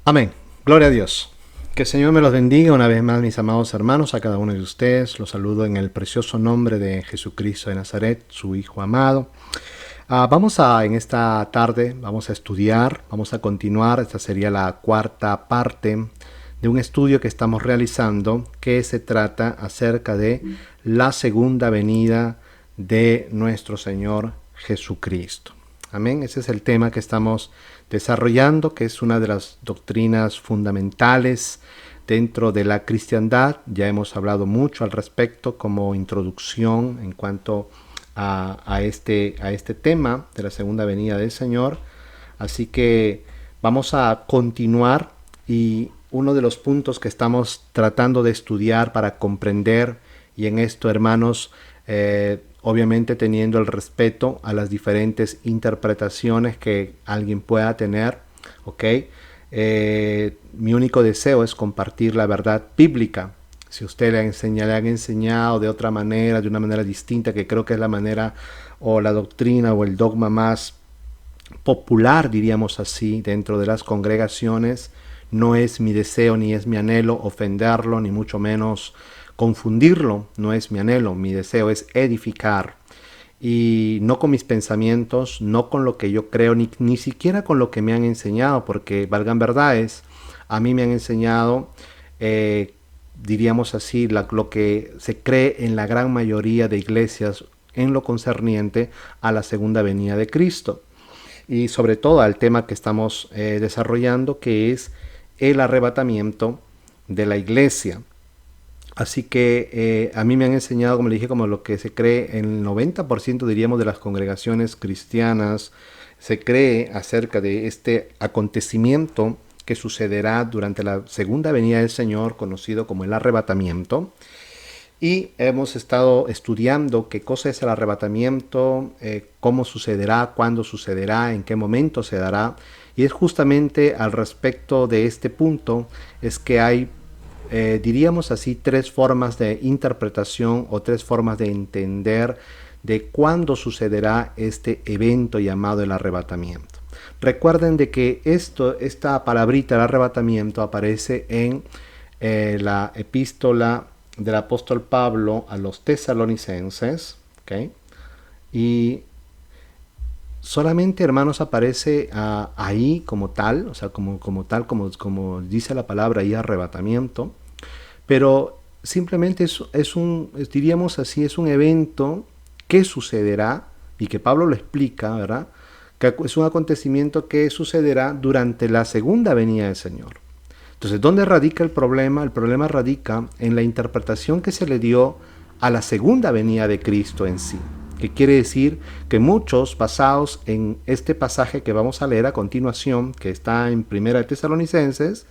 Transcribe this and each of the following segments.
Amén. Gloria a Dios. Que el Señor me los bendiga una vez más, mis amados hermanos, a cada uno de ustedes. Los saludo en el precioso nombre de Jesucristo de Nazaret, su Hijo amado. En esta tarde, vamos a estudiar, vamos a continuar. Esta sería la cuarta parte de un estudio que estamos realizando que se trata acerca de la segunda venida de nuestro Señor Jesucristo. Amén. Ese es el tema que estamos desarrollando, que es una de las doctrinas fundamentales dentro de la cristiandad. Ya hemos hablado mucho al respecto como introducción en cuanto a este tema de la segunda venida del Señor. Así que vamos a continuar, y uno de los puntos que estamos tratando de estudiar para comprender, y en esto, hermanos, obviamente teniendo el respeto a las diferentes interpretaciones que alguien pueda tener, ¿ok? Mi único deseo es compartir la verdad bíblica. Si usted le han enseñado de otra manera, de una manera distinta, que creo que es la manera o la doctrina o el dogma más popular, diríamos así, dentro de las congregaciones, no es mi deseo ni es mi anhelo ofenderlo, ni mucho menos confundirlo. No es mi anhelo, mi deseo es edificar, y no con mis pensamientos, no con lo que yo creo, ni siquiera con lo que me han enseñado, porque valgan verdades, a mí me han enseñado, diríamos así, lo que se cree en la gran mayoría de iglesias en lo concerniente a la segunda venida de Cristo, y sobre todo al tema que estamos desarrollando, que es el arrebatamiento de la iglesia. Así que a mí me han enseñado, como le dije, como lo que se cree en el 90%, diríamos, de las congregaciones cristianas, se cree acerca de este acontecimiento que sucederá durante la segunda venida del Señor, conocido como el arrebatamiento. Y hemos estado estudiando qué cosa es el arrebatamiento, cómo sucederá, cuándo sucederá, en qué momento se dará. Y es justamente al respecto de este punto es que hay, diríamos así, tres formas de interpretación o tres formas de entender de cuándo sucederá este evento llamado el arrebatamiento. Recuerden de que esta palabrita, el arrebatamiento, aparece en la epístola del apóstol Pablo a los tesalonicenses, ¿okay? Y solamente, hermanos, aparece ahí como tal, o sea, como dice la palabra ahí, arrebatamiento, pero simplemente diríamos así, es un evento que sucederá, y que Pablo lo explica, ¿verdad? Que es un acontecimiento que sucederá durante la segunda venida del Señor. Entonces, ¿dónde radica el problema? El problema radica en la interpretación que se le dio a la segunda venida de Cristo en sí, que quiere decir que muchos, basados en este pasaje que vamos a leer a continuación, que está en Primera de Tesalonicenses,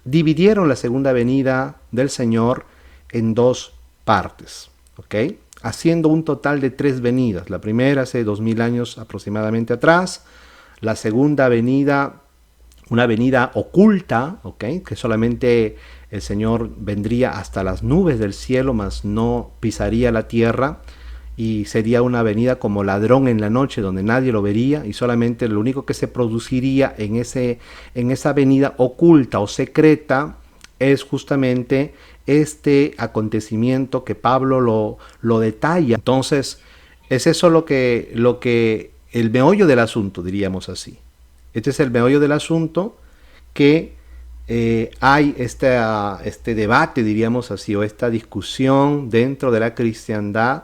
dividieron la segunda venida del Señor en dos partes, ¿ok? Haciendo un total de tres venidas. La primera hace 2000 años aproximadamente atrás, la segunda venida, una venida oculta, ¿okay? Que solamente el Señor vendría hasta las nubes del cielo, mas no pisaría la tierra, y sería una venida como ladrón en la noche, donde nadie lo vería, y solamente lo único que se produciría en esa venida oculta o secreta es justamente este acontecimiento que Pablo lo detalla. Entonces, es eso lo que el meollo del asunto, diríamos así. Este es el meollo del asunto, que hay este debate, diríamos así, o esta discusión dentro de la cristiandad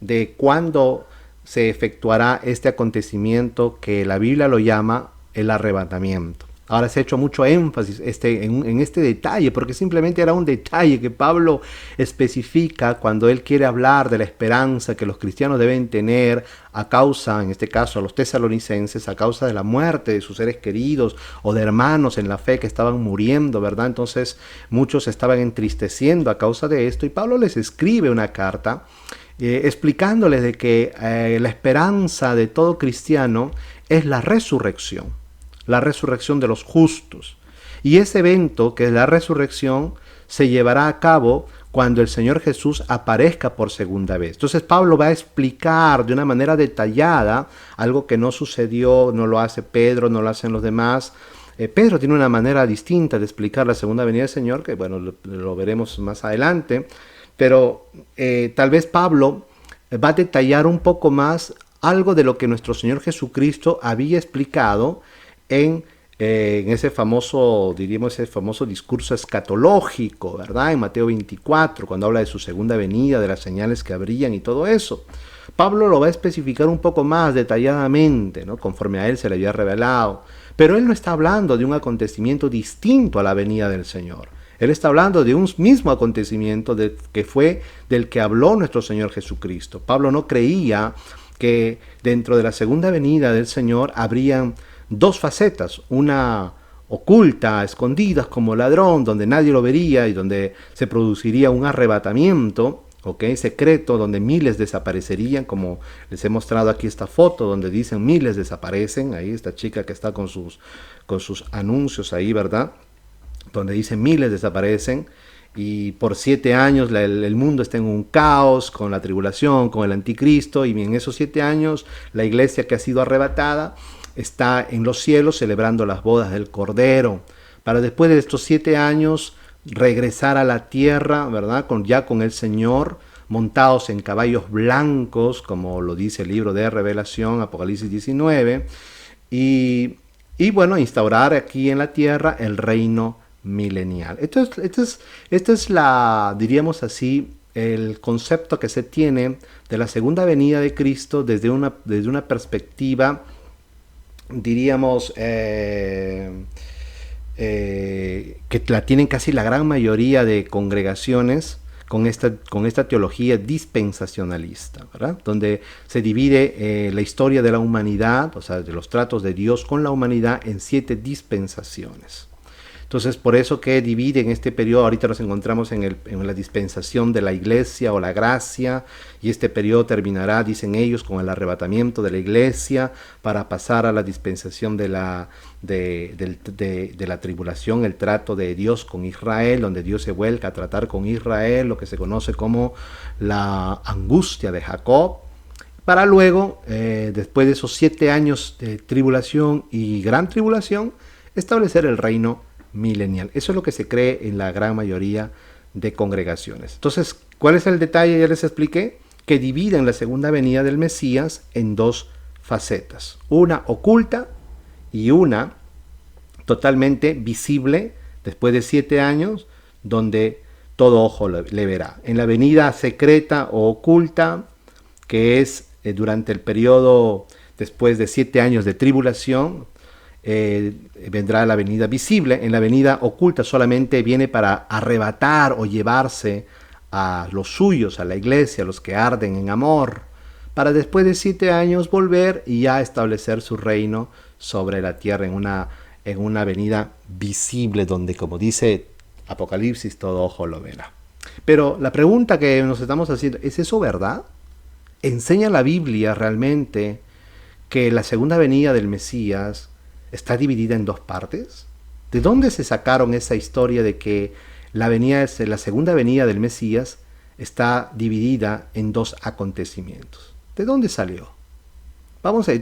de cuándo se efectuará este acontecimiento que la Biblia lo llama el arrebatamiento. Ahora se ha hecho mucho énfasis en este detalle, porque simplemente era un detalle que Pablo especifica cuando él quiere hablar de la esperanza que los cristianos deben tener a causa, en este caso a los tesalonicenses, a causa de la muerte de sus seres queridos o de hermanos en la fe que estaban muriendo, ¿verdad? Entonces muchos estaban entristeciendo a causa de esto, y Pablo les escribe una carta explicándoles de que la esperanza de todo cristiano es la resurrección de los justos. Y ese evento, que es la resurrección, se llevará a cabo cuando el Señor Jesús aparezca por segunda vez. Entonces Pablo va a explicar de una manera detallada algo que no sucedió, no lo hace Pedro, no lo hacen los demás, Pedro tiene una manera distinta de explicar la segunda venida del Señor, que bueno, lo veremos más adelante, pero tal vez Pablo va a detallar un poco más algo de lo que nuestro Señor Jesucristo había explicado en ese famoso, diríamos, ese famoso discurso escatológico, ¿verdad? En Mateo 24, cuando habla de su segunda venida, de las señales que habrían y todo eso. Pablo lo va a especificar un poco más detalladamente, ¿no? Conforme a él se le había revelado. Pero él no está hablando de un acontecimiento distinto a la venida del Señor. Él está hablando de un mismo acontecimiento que fue del que habló nuestro Señor Jesucristo. Pablo no creía que dentro de la segunda venida del Señor habrían dos facetas, una oculta, escondidas como ladrón, donde nadie lo vería y donde se produciría un arrebatamiento, secreto, donde miles desaparecerían, como les he mostrado aquí esta foto, donde dicen miles desaparecen, ahí esta chica que está con sus anuncios ahí, ¿verdad? Donde dicen miles desaparecen, y por 7 años el mundo está en un caos, con la tribulación, con el anticristo, y en esos 7 años la iglesia que ha sido arrebatada está en los cielos celebrando las bodas del Cordero, para después de estos 7 años regresar a la tierra, ¿verdad? Ya con el Señor, montados en caballos blancos, como lo dice el libro de Revelación, Apocalipsis 19, y bueno, instaurar aquí en la tierra el reino milenial. Esta es la, diríamos así, el concepto que se tiene de la segunda venida de Cristo desde una perspectiva, diríamos, que la tienen casi la gran mayoría de congregaciones con esta teología dispensacionalista, ¿verdad? Donde se divide la historia de la humanidad, o sea, de los tratos de Dios con la humanidad en 7 dispensaciones. Entonces, por eso que divide en este periodo, ahorita nos encontramos en la dispensación de la iglesia o la gracia, y este periodo terminará, dicen ellos, con el arrebatamiento de la iglesia para pasar a la dispensación de la tribulación, el trato de Dios con Israel, donde Dios se vuelca a tratar con Israel, lo que se conoce como la angustia de Jacob, para luego, después de esos 7 años de tribulación y gran tribulación, establecer el reino milenial. Eso es lo que se cree en la gran mayoría de congregaciones. Entonces, ¿cuál es el detalle? Ya les expliqué que dividen la segunda venida del Mesías en 2 facetas, una oculta y una totalmente visible después de 7 años, donde todo ojo le verá. En la venida secreta o oculta, que es durante el periodo después de 7 años de tribulación, vendrá la venida visible. En la venida oculta solamente viene para arrebatar o llevarse a los suyos, a la iglesia, a los que arden en amor, para después de 7 años volver y ya establecer su reino sobre la tierra en una venida visible, donde, como dice Apocalipsis, todo ojo lo verá. Pero la pregunta que nos estamos haciendo, ¿es eso verdad? ¿Enseña la Biblia realmente que la segunda venida del Mesías está dividida en 2 partes? ¿De dónde se sacaron esa historia de que la segunda venida del Mesías está dividida en 2 acontecimientos? ¿De dónde salió?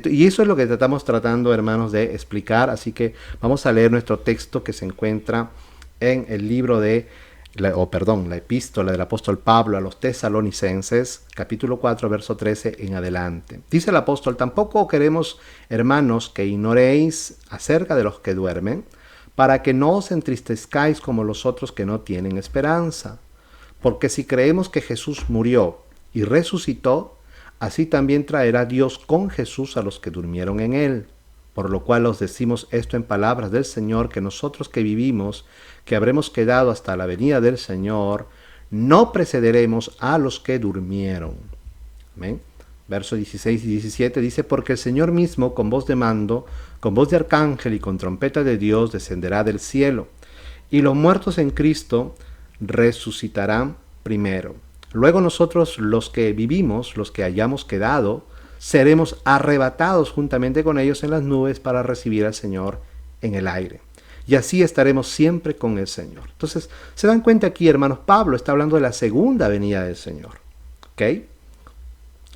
Y eso es lo que estamos tratando, hermanos, de explicar. Así que vamos a leer nuestro texto que se encuentra en el libro la epístola del apóstol Pablo a los tesalonicenses, capítulo 4, verso 13 en adelante. Dice el apóstol: tampoco queremos, hermanos, que ignoréis acerca de los que duermen, para que no os entristezcáis como los otros que no tienen esperanza. Porque si creemos que Jesús murió y resucitó, así también traerá Dios con Jesús a los que durmieron en él. Por lo cual os decimos esto en palabras del Señor, que nosotros que vivimos, que habremos quedado hasta la venida del Señor, no precederemos a los que durmieron. ¿Amén? Versos 16 y 17 dice: porque el Señor mismo, con voz de mando, con voz de arcángel y con trompeta de Dios, descenderá del cielo, y los muertos en Cristo resucitarán primero. Luego nosotros, los que vivimos, los que hayamos quedado, seremos arrebatados juntamente con ellos en las nubes para recibir al Señor en el aire. Y así estaremos siempre con el Señor. Entonces, se dan cuenta aquí, hermanos, Pablo está hablando de la segunda venida del Señor. ¿Ok?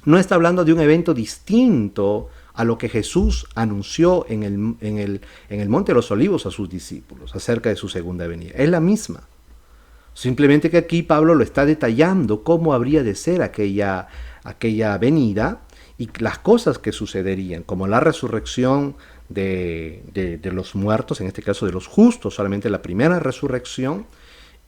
No está hablando de un evento distinto a lo que Jesús anunció en el Monte de los Olivos a sus discípulos acerca de su segunda venida. Es la misma. Simplemente que aquí Pablo lo está detallando cómo habría de ser aquella venida y las cosas que sucederían, como la resurrección de los muertos, en este caso de los justos, solamente la primera resurrección,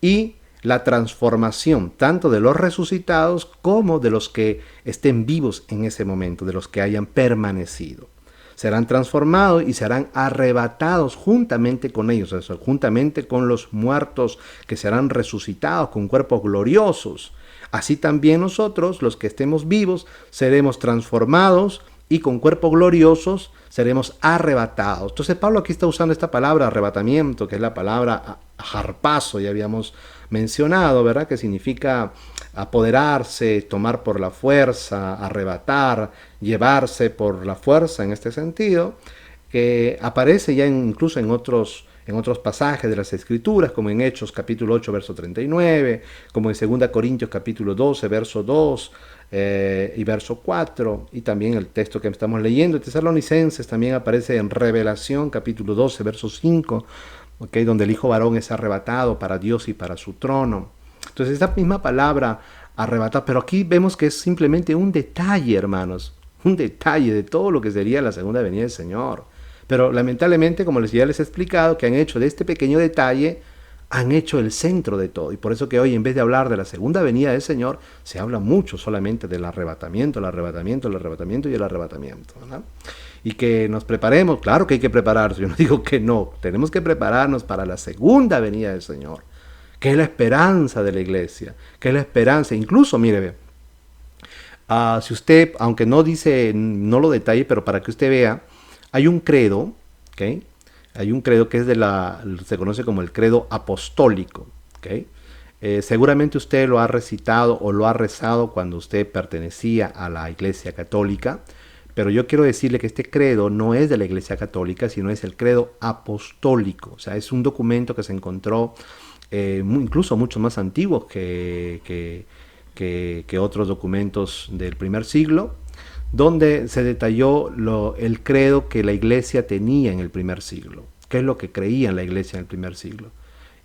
y la transformación tanto de los resucitados como de los que estén vivos en ese momento, de los que hayan permanecido. Serán transformados y serán arrebatados juntamente con ellos, o sea, juntamente con los muertos que serán resucitados con cuerpos gloriosos. Así también nosotros, los que estemos vivos, seremos transformados y con cuerpos gloriosos seremos arrebatados. Entonces Pablo aquí está usando esta palabra arrebatamiento, que es la palabra harpazo, ya habíamos mencionado, ¿verdad? Que significa apoderarse, tomar por la fuerza, arrebatar, llevarse por la fuerza en este sentido, que aparece ya incluso en otros pasajes de las Escrituras, como en Hechos capítulo 8, verso 39, como en 2 Corintios capítulo 12, verso 2 y verso 4, y también el texto que estamos leyendo, Tesalonicenses, también aparece en Revelación capítulo 12, verso 5, ¿okay? Donde el Hijo varón es arrebatado para Dios y para su trono. Entonces esta misma palabra arrebatar, pero aquí vemos que es simplemente un detalle, hermanos, un detalle de todo lo que sería la segunda venida del Señor. Pero lamentablemente, como ya les he explicado, que han hecho de este pequeño detalle, han hecho el centro de todo. Y por eso que hoy, en vez de hablar de la segunda venida del Señor, se habla mucho solamente del arrebatamiento, el arrebatamiento, el arrebatamiento y el arrebatamiento, ¿verdad? Y que nos preparemos, claro que hay que prepararse, yo no digo que no, tenemos que prepararnos para la segunda venida del Señor, que es la esperanza de la iglesia, que es la esperanza, incluso, mire, si usted, aunque no dice, no lo detalle, pero para que usted vea, hay un credo, ¿okay? Hay un credo que es se conoce como el credo apostólico, ¿okay? Seguramente usted lo ha recitado o lo ha rezado cuando usted pertenecía a la Iglesia Católica, pero yo quiero decirle que este credo no es de la Iglesia Católica, sino es el credo apostólico. O sea, es un documento que se encontró incluso mucho más antiguo que otros documentos del primer siglo, donde se detalló el credo que la Iglesia tenía en el primer siglo, qué es lo que creía en la Iglesia en el primer siglo.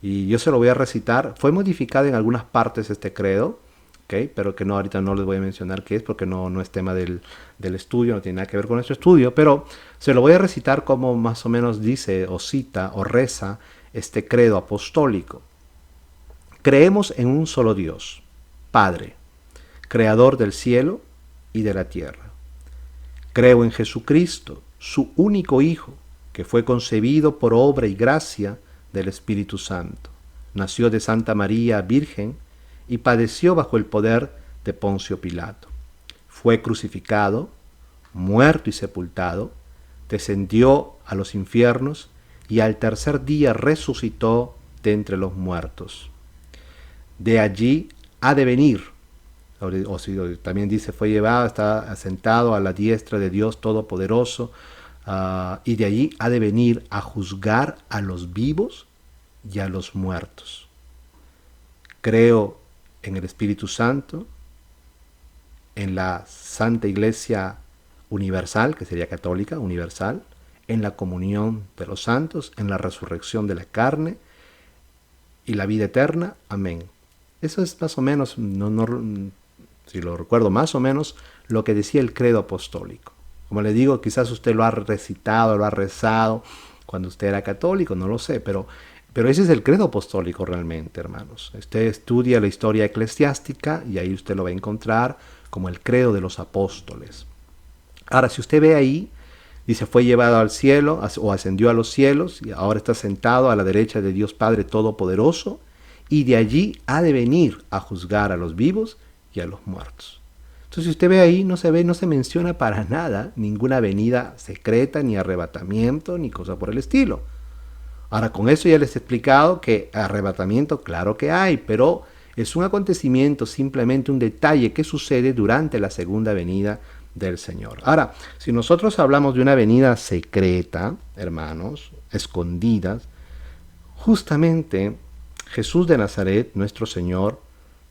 Y yo se lo voy a recitar. Fue modificado en algunas partes este credo, ¿okay? Pero que no, ahorita no les voy a mencionar qué es, porque no es tema del estudio, no tiene nada que ver con nuestro estudio, pero se lo voy a recitar como más o menos dice o cita o reza este credo apostólico. Creemos en un solo Dios, Padre, Creador del cielo y de la tierra. Creo en Jesucristo, su único Hijo, que fue concebido por obra y gracia del Espíritu Santo. Nació de Santa María Virgen y padeció bajo el poder de Poncio Pilato. Fue crucificado, muerto y sepultado, descendió a los infiernos y al tercer día resucitó de entre los muertos. De allí ha de venir, o si también dice fue llevado, está sentado a la diestra de Dios Todopoderoso, y de allí ha de venir a juzgar a los vivos y a los muertos. Creo en el Espíritu Santo, en la Santa Iglesia Universal, que sería católica, universal, en la comunión de los santos, en la resurrección de la carne y la vida eterna. Amén. Eso es más o menos, si lo recuerdo, más o menos lo que decía el credo apostólico. Como le digo, quizás usted lo ha recitado, lo ha rezado cuando usted era católico, no lo sé, pero ese es el credo apostólico realmente, hermanos. Usted estudia la historia eclesiástica y ahí usted lo va a encontrar como el credo de los apóstoles. Ahora, si usted ve ahí, dice, fue llevado al cielo o ascendió a los cielos y ahora está sentado a la derecha de Dios Padre Todopoderoso, y de allí ha de venir a juzgar a los vivos y a los muertos. Entonces, si usted ve ahí, no se menciona para nada ninguna venida secreta, ni arrebatamiento, ni cosa por el estilo. Ahora, con eso ya les he explicado que arrebatamiento, claro que hay, pero es un acontecimiento, simplemente un detalle que sucede durante la segunda venida del Señor. Ahora, si nosotros hablamos de una venida secreta, hermanos, escondidas, justamente Jesús de Nazaret, nuestro Señor,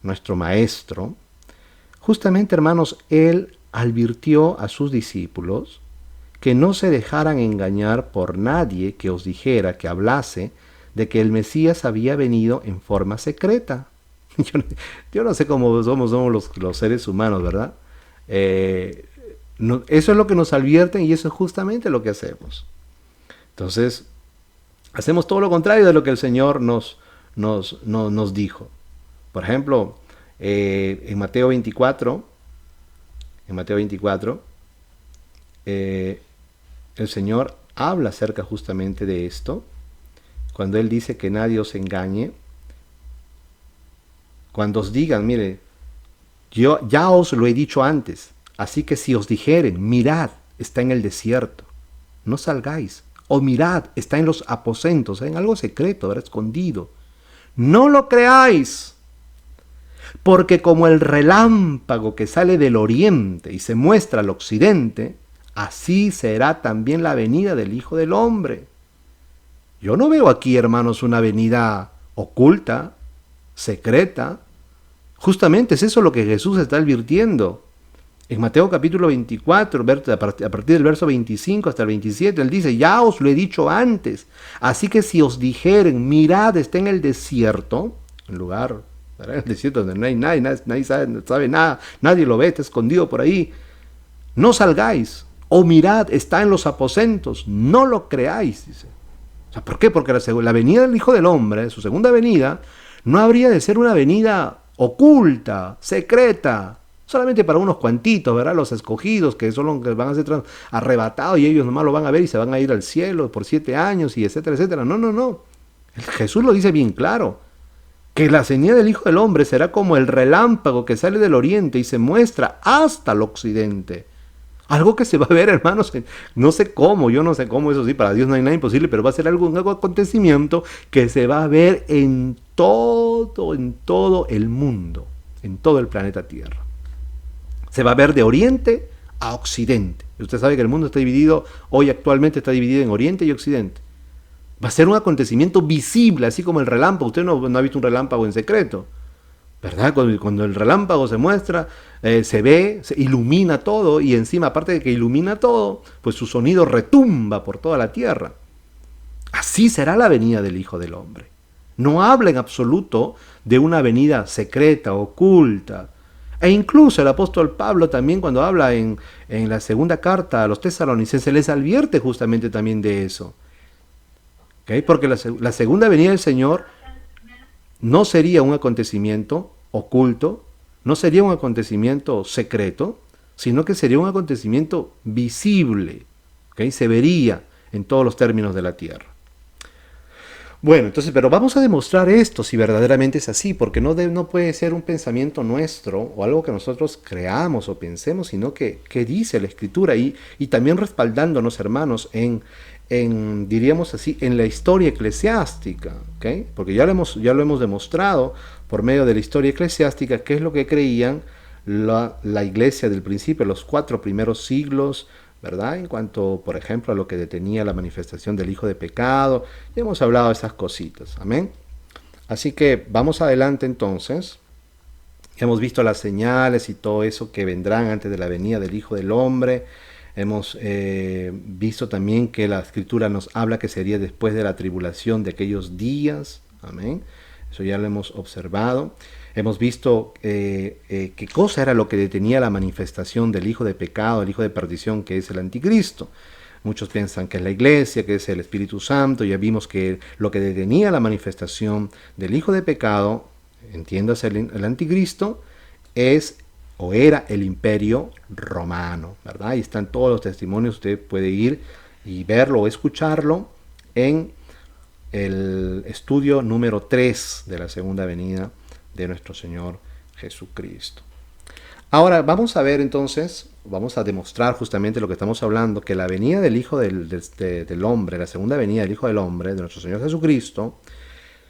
nuestro Maestro, justamente, hermanos, Él advirtió a sus discípulos que no se dejaran engañar por nadie que os dijera, que hablase, de que el Mesías había venido en forma secreta. Yo no sé cómo somos los seres humanos, ¿verdad? Eso es lo que nos advierten y eso es justamente lo que hacemos. Entonces, hacemos todo lo contrario de lo que el Señor nos dijo. Por ejemplo, en Mateo 24, el Señor habla acerca justamente de esto, cuando Él dice que nadie os engañe, cuando os digan, mire, yo ya os lo he dicho antes, así que si os dijeren, mirad, está en el desierto, no salgáis, o mirad, está en los aposentos, en algo secreto, ¿verdad? Escondido, no lo creáis, porque como el relámpago que sale del oriente y se muestra al occidente, así será también la venida del Hijo del Hombre. Yo no veo aquí, hermanos, una venida oculta, secreta. Justamente es eso lo que Jesús está advirtiendo. En Mateo capítulo 24, a partir del verso 25 hasta el 27, Él dice, ya os lo he dicho antes, así que si os dijeren, mirad, está en el desierto, en lugar, en el desierto donde no hay nadie sabe nada, nadie lo ve, está escondido por ahí, no salgáis, o mirad, está en los aposentos, no lo creáis, dice. O sea, ¿por qué? Porque la venida del Hijo del Hombre, su segunda venida, no habría de ser una venida oculta, secreta, solamente para unos cuantitos, ¿verdad? Los escogidos, que son los que van a ser arrebatados y ellos nomás lo van a ver y se van a ir al cielo por 7 años y etcétera, etcétera. No, no, no. Jesús lo dice bien claro, que la señal del Hijo del Hombre será como el relámpago que sale del oriente y se muestra hasta el occidente. Algo que se va a ver, hermanos, no sé cómo, yo no sé cómo, eso sí, para Dios no hay nada imposible, pero va a ser algún acontecimiento que se va a ver en todo el mundo, en todo el planeta Tierra. Se va a ver de oriente a occidente. Usted sabe que el mundo está dividido, hoy actualmente está dividido en oriente y occidente. Va a ser un acontecimiento visible, así como el relámpago. Usted no ha visto un relámpago en secreto, ¿verdad? Cuando el relámpago se muestra, se ve, se ilumina todo y encima, aparte de que ilumina todo, pues su sonido retumba por toda la tierra. Así será la venida del Hijo del Hombre. No habla en absoluto de una venida secreta, oculta. E incluso el apóstol Pablo también cuando habla en la segunda carta a los tesalonicenses les advierte justamente también de eso. ¿Okay? Porque la segunda venida del Señor no sería un acontecimiento oculto, no sería un acontecimiento secreto, sino que sería un acontecimiento visible, ¿okay? Se vería en todos los términos de la tierra. Bueno, entonces, pero vamos a demostrar esto si verdaderamente es así, porque no puede ser un pensamiento nuestro o algo que nosotros creamos o pensemos, sino que dice la Escritura y también respaldándonos, hermanos, diríamos así, en la historia eclesiástica, ¿okay? Porque ya lo hemos demostrado por medio de la historia eclesiástica qué es lo que creían la iglesia del principio, los 4 primeros siglos, ¿verdad? En cuanto, por ejemplo, a lo que detenía la manifestación del hijo de pecado, ya hemos hablado de esas cositas, amén. Así que vamos adelante entonces. Hemos visto las señales y todo eso que vendrán antes de la venida del Hijo del Hombre. Hemos visto también que la Escritura nos habla que sería después de la tribulación de aquellos días. Amén. Eso ya lo hemos observado. Hemos visto qué cosa era lo que detenía la manifestación del hijo de pecado, el hijo de perdición, que es el anticristo. Muchos piensan que es la iglesia, que es el Espíritu Santo. Ya vimos que lo que detenía la manifestación del hijo de pecado, entiéndase el anticristo, es o era el imperio romano, ¿verdad? Ahí están todos los testimonios, usted puede ir y verlo o escucharlo en el estudio número 3 de la segunda venida de nuestro Señor Jesucristo. Ahora vamos a ver entonces, vamos a demostrar justamente lo que estamos hablando, que la venida del Hijo del Hombre, la segunda venida del Hijo del Hombre, de nuestro Señor Jesucristo,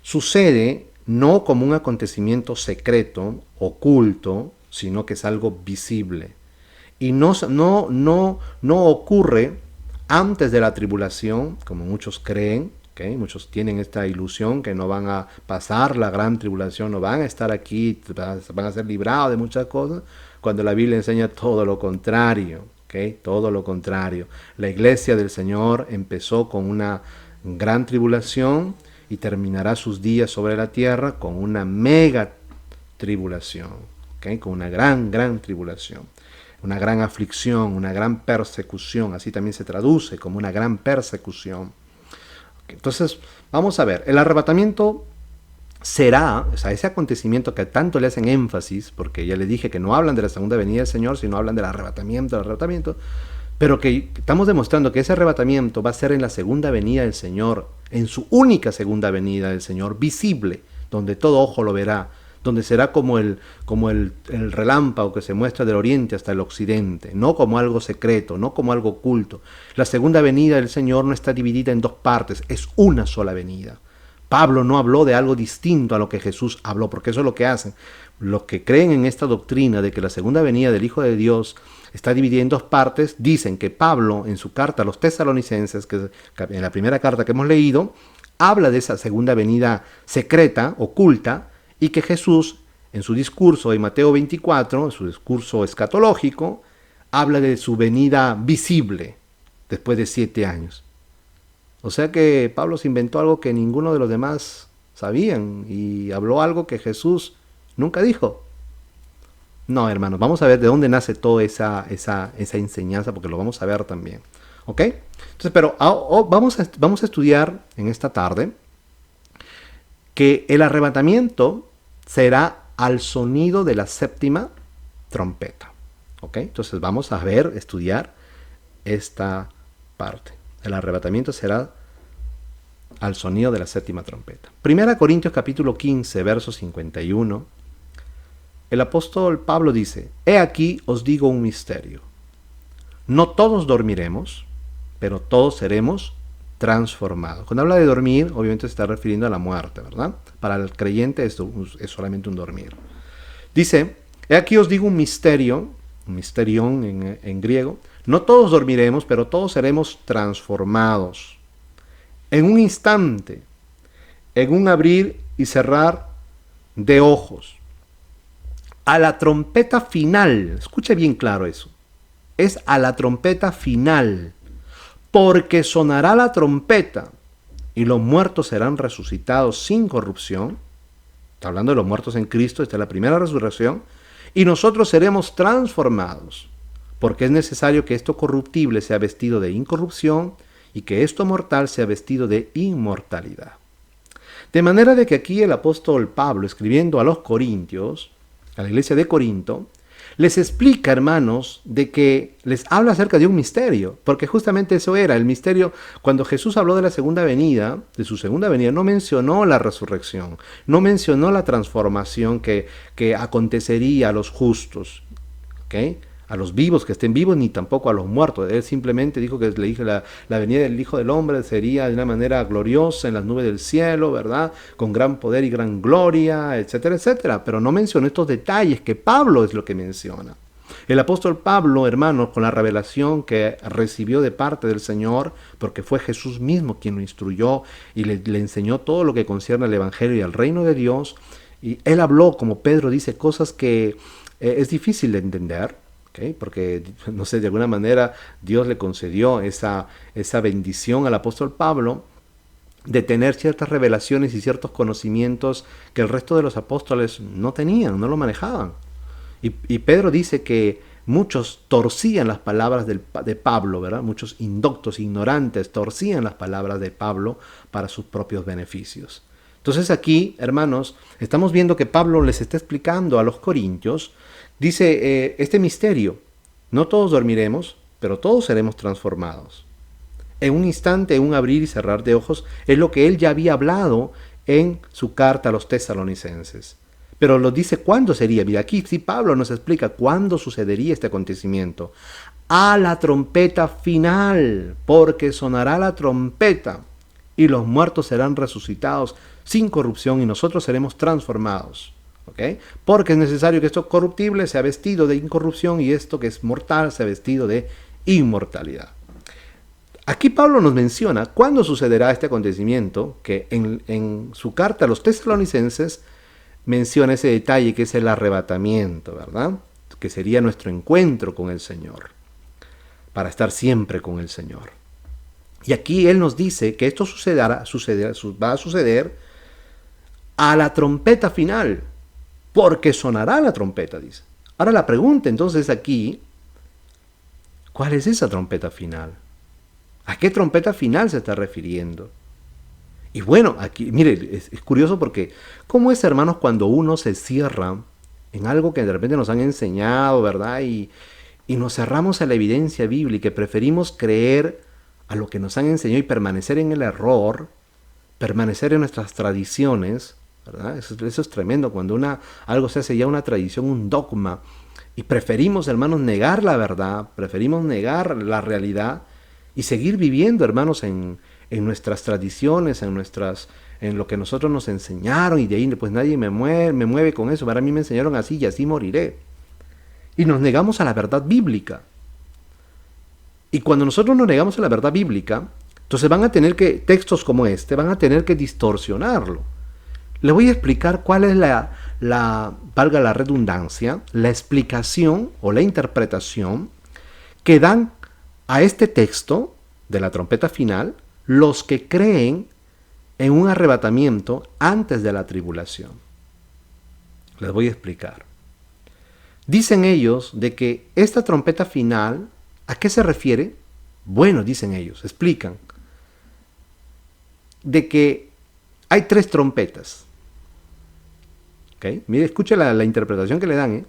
sucede no como un acontecimiento secreto, oculto, sino que es algo visible. Y no ocurre antes de la tribulación, como muchos creen, ¿okay? Muchos tienen esta ilusión que no van a pasar la gran tribulación, no van a estar aquí, van a ser librados de muchas cosas, cuando la Biblia enseña todo lo contrario. ¿ok? Todo lo contrario. La iglesia del Señor empezó con una gran tribulación y terminará sus días sobre la tierra con una mega tribulación, ¿ok? Con una gran tribulación, una gran aflicción, una gran persecución, así también se traduce como una gran persecución. ¿Ok? Entonces, vamos a ver, el arrebatamiento será, o sea, ese acontecimiento que tanto le hacen énfasis, porque ya le dije que no hablan de la segunda venida del Señor, sino hablan del arrebatamiento, pero que estamos demostrando que ese arrebatamiento va a ser en la segunda venida del Señor, en su única segunda venida del Señor, visible, donde todo ojo lo verá, donde será como el relámpago que se muestra del oriente hasta el occidente, no como algo secreto, no como algo oculto. La segunda venida del Señor no está dividida en dos partes, es una sola venida. Pablo no habló de algo distinto a lo que Jesús habló, porque eso es lo que hacen. Los que creen en esta doctrina de que la segunda venida del Hijo de Dios está dividida en dos partes, dicen que Pablo en su carta a los tesalonicenses, que en la primera carta que hemos leído, habla de esa segunda venida secreta, oculta, y que Jesús en su discurso de Mateo 24, en su discurso escatológico, habla de su venida visible después de 7 años. O sea que Pablo se inventó algo que ninguno de los demás sabían y habló algo que Jesús nunca dijo. No, hermanos, vamos a ver de dónde nace toda esa enseñanza, porque lo vamos a ver también. ¿Ok? Entonces, pero vamos a estudiar en esta tarde que el arrebatamiento será al sonido de la séptima trompeta. ¿Ok? Entonces vamos a ver, estudiar esta parte. El arrebatamiento será al sonido de la séptima trompeta. 1 Corintios capítulo 15, verso 51. El apóstol Pablo dice: He aquí os digo un misterio. No todos dormiremos, pero todos seremos transformados. Cuando habla de dormir, obviamente se está refiriendo a la muerte, ¿verdad? Para el creyente esto es solamente un dormir. Dice: He aquí os digo un misterio, un misterión en griego. No todos dormiremos, pero todos seremos transformados. En un instante, en un abrir y cerrar de ojos. A la trompeta final, escuche bien claro eso, es a la trompeta final, porque sonará la trompeta y los muertos serán resucitados sin corrupción. Está hablando de los muertos en Cristo, esta es la primera resurrección, y nosotros seremos transformados, porque es necesario que esto corruptible sea vestido de incorrupción y que esto mortal sea vestido de inmortalidad. De manera de que aquí el apóstol Pablo, escribiendo a los Corintios, a la iglesia de Corinto, les explica, hermanos, de que les habla acerca de un misterio, porque justamente eso era el misterio. Cuando Jesús habló de la segunda venida, de su segunda venida, no mencionó la resurrección, no mencionó la transformación que acontecería a los justos, ¿ok? A los vivos que estén vivos, ni tampoco a los muertos. Él simplemente dijo que la venida del Hijo del Hombre sería de una manera gloriosa en las nubes del cielo, ¿verdad? Con gran poder y gran gloria, etcétera, etcétera. Pero no mencionó estos detalles que Pablo es lo que menciona. El apóstol Pablo, hermanos, con la revelación que recibió de parte del Señor, porque fue Jesús mismo quien lo instruyó y le enseñó todo lo que concierne al Evangelio y al reino de Dios, y él habló, como Pedro dice, cosas que es difícil de entender, porque, no sé, de alguna manera Dios le concedió esa bendición al apóstol Pablo de tener ciertas revelaciones y ciertos conocimientos que el resto de los apóstoles no tenían, no lo manejaban. Y Pedro dice que muchos torcían las palabras de Pablo, ¿verdad? Muchos indoctos, ignorantes, torcían las palabras de Pablo para sus propios beneficios. Entonces aquí, hermanos, estamos viendo que Pablo les está explicando a los corintios. Dice este misterio: no todos dormiremos, pero todos seremos transformados. En un instante, en un abrir y cerrar de ojos, es lo que él ya había hablado en su carta a los tesalonicenses. Pero lo dice cuándo sería. Mira, aquí sí Pablo nos explica cuándo sucedería este acontecimiento. A la trompeta final, porque sonará la trompeta y los muertos serán resucitados sin corrupción y nosotros seremos transformados. ¿Okay? Porque es necesario que esto corruptible sea vestido de incorrupción y esto que es mortal sea vestido de inmortalidad. Aquí Pablo nos menciona cuándo sucederá este acontecimiento, que en su carta a los tesalonicenses menciona ese detalle que es el arrebatamiento, ¿verdad? Que sería nuestro encuentro con el Señor. para estar siempre con el Señor. Y aquí Él nos dice que esto va a suceder a la trompeta final, porque sonará la trompeta, dice. Ahora la pregunta entonces aquí, ¿cuál es esa trompeta final? ¿A qué trompeta final se está refiriendo? Y bueno, aquí, mire, es curioso porque, ¿cómo es, hermanos, cuando uno se cierra en algo que de repente nos han enseñado, ¿verdad? Y nos cerramos a la evidencia bíblica, preferimos creer a lo que nos han enseñado y permanecer en el error, permanecer en nuestras tradiciones, ¿verdad? Eso es tremendo, cuando algo se hace ya una tradición, un dogma, y preferimos, hermanos, negar la verdad, preferimos negar la realidad y seguir viviendo, hermanos, en nuestras tradiciones, en lo que nosotros nos enseñaron, y de ahí pues nadie me mueve con eso, para mí me enseñaron así y así moriré. Y nos negamos a la verdad bíblica. Y cuando nosotros nos negamos a la verdad bíblica, entonces van a tener que, textos como este, van a tener que distorsionarlo. Les voy a explicar cuál es valga la redundancia, la explicación o la interpretación que dan a este texto de la trompeta final los que creen en un arrebatamiento antes de la tribulación. Les voy a explicar. Dicen ellos de que esta trompeta final, ¿a qué se refiere? Bueno, dicen ellos, explican, de que hay 3 trompetas. ¿Okay? Mire, escuche la interpretación que le dan.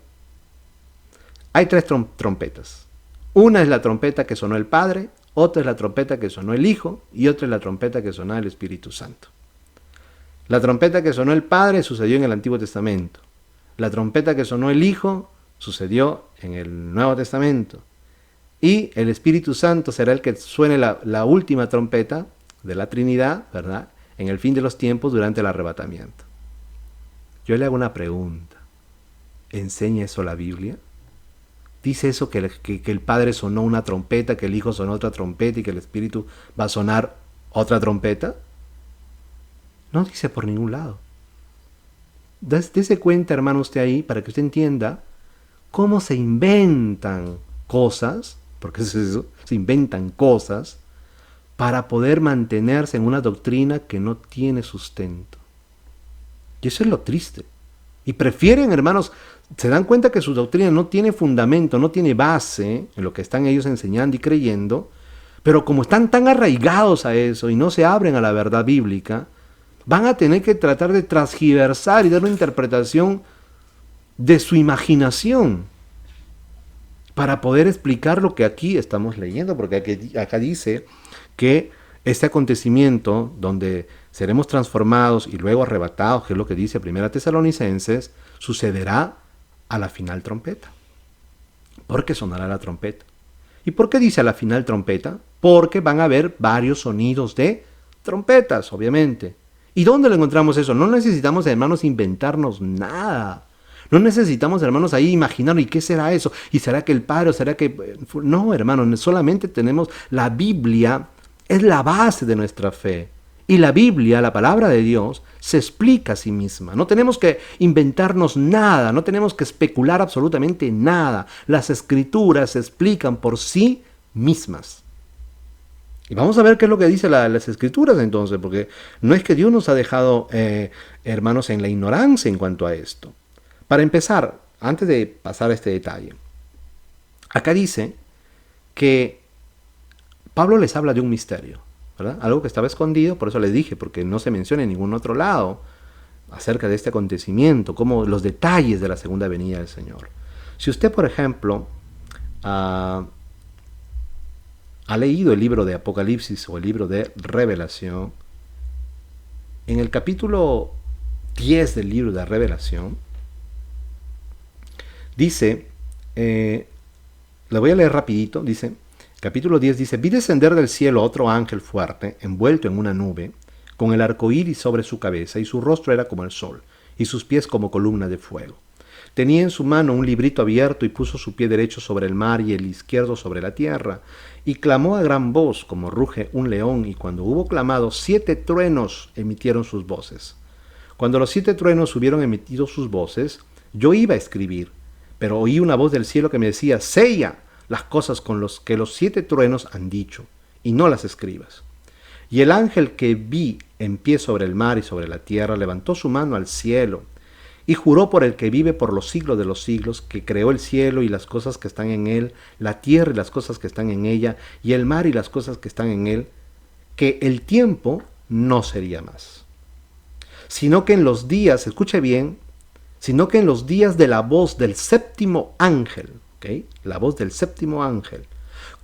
Hay 3 trompetas. Una es la trompeta que sonó el Padre, otra es la trompeta que sonó el Hijo y otra es la trompeta que sonó el Espíritu Santo. La trompeta que sonó el Padre sucedió en el Antiguo Testamento. La trompeta que sonó el Hijo sucedió en el Nuevo Testamento. Y el Espíritu Santo será el que suene la última trompeta de la Trinidad, ¿verdad? En el fin de los tiempos durante el arrebatamiento. Yo le hago una pregunta. ¿Enseña eso la Biblia? ¿Dice eso que el Padre sonó una trompeta, que el Hijo sonó otra trompeta y que el Espíritu va a sonar otra trompeta? No dice por ningún lado. Dese cuenta, hermano, usted ahí, para que usted entienda cómo se inventan cosas, porque es eso, se inventan cosas para poder mantenerse en una doctrina que no tiene sustento. Y eso es lo triste. Y prefieren, hermanos, se dan cuenta que su doctrina no tiene fundamento, no tiene base en lo que están ellos enseñando y creyendo, pero como están tan arraigados a eso y no se abren a la verdad bíblica, van a tener que tratar de transgiversar y dar una interpretación de su imaginación para poder explicar lo que aquí estamos leyendo, porque acá dice que este acontecimiento donde seremos transformados y luego arrebatados, que es lo que dice 1 Tesalonicenses, sucederá a la final trompeta. Porque sonará la trompeta. ¿Y por qué dice a la final trompeta? Porque van a haber varios sonidos de trompetas, obviamente. ¿Y dónde lo encontramos eso? No necesitamos, hermanos, inventarnos nada. No necesitamos, hermanos, ahí imaginar, ¿y qué será eso? ¿Y será que el Padre o será que...? No, hermanos, solamente tenemos la Biblia, es la base de nuestra fe. Y la Biblia, la palabra de Dios, se explica a sí misma. No tenemos que inventarnos nada, no tenemos que especular absolutamente nada. Las Escrituras se explican por sí mismas. Y vamos a ver qué es lo que dicen las Escrituras entonces, porque no es que Dios nos ha dejado, hermanos, en la ignorancia en cuanto a esto. Para empezar, antes de pasar a este detalle, acá dice que Pablo les habla de un misterio, ¿verdad? Algo que estaba escondido, por eso les dije, porque no se menciona en ningún otro lado acerca de este acontecimiento, como los detalles de la segunda venida del Señor. Si usted, por ejemplo, ha leído el libro de Apocalipsis o el libro de Revelación, en el capítulo 10 del libro de Revelación, dice, le voy a leer rapidito, dice, capítulo 10 dice, vi descender del cielo otro ángel fuerte, envuelto en una nube, con el arco iris sobre su cabeza, y su rostro era como el sol, y sus pies como columna de fuego. Tenía en su mano un librito abierto y puso su pie derecho sobre el mar y el izquierdo sobre la tierra, y clamó a gran voz como ruge un león, y cuando hubo clamado, 7 truenos emitieron sus voces. Cuando los 7 truenos hubieron emitido sus voces, yo iba a escribir, pero oí una voz del cielo que me decía, sella, las cosas con los que los 7 truenos han dicho, y no las escribas. Y el ángel que vi en pie sobre el mar y sobre la tierra levantó su mano al cielo y juró por el que vive por los siglos de los siglos, que creó el cielo y las cosas que están en él, la tierra y las cosas que están en ella, y el mar y las cosas que están en él, que el tiempo no sería más, sino que en los días, escuche bien, sino que en los días de la voz del séptimo ángel, ¿okay? La voz del séptimo ángel,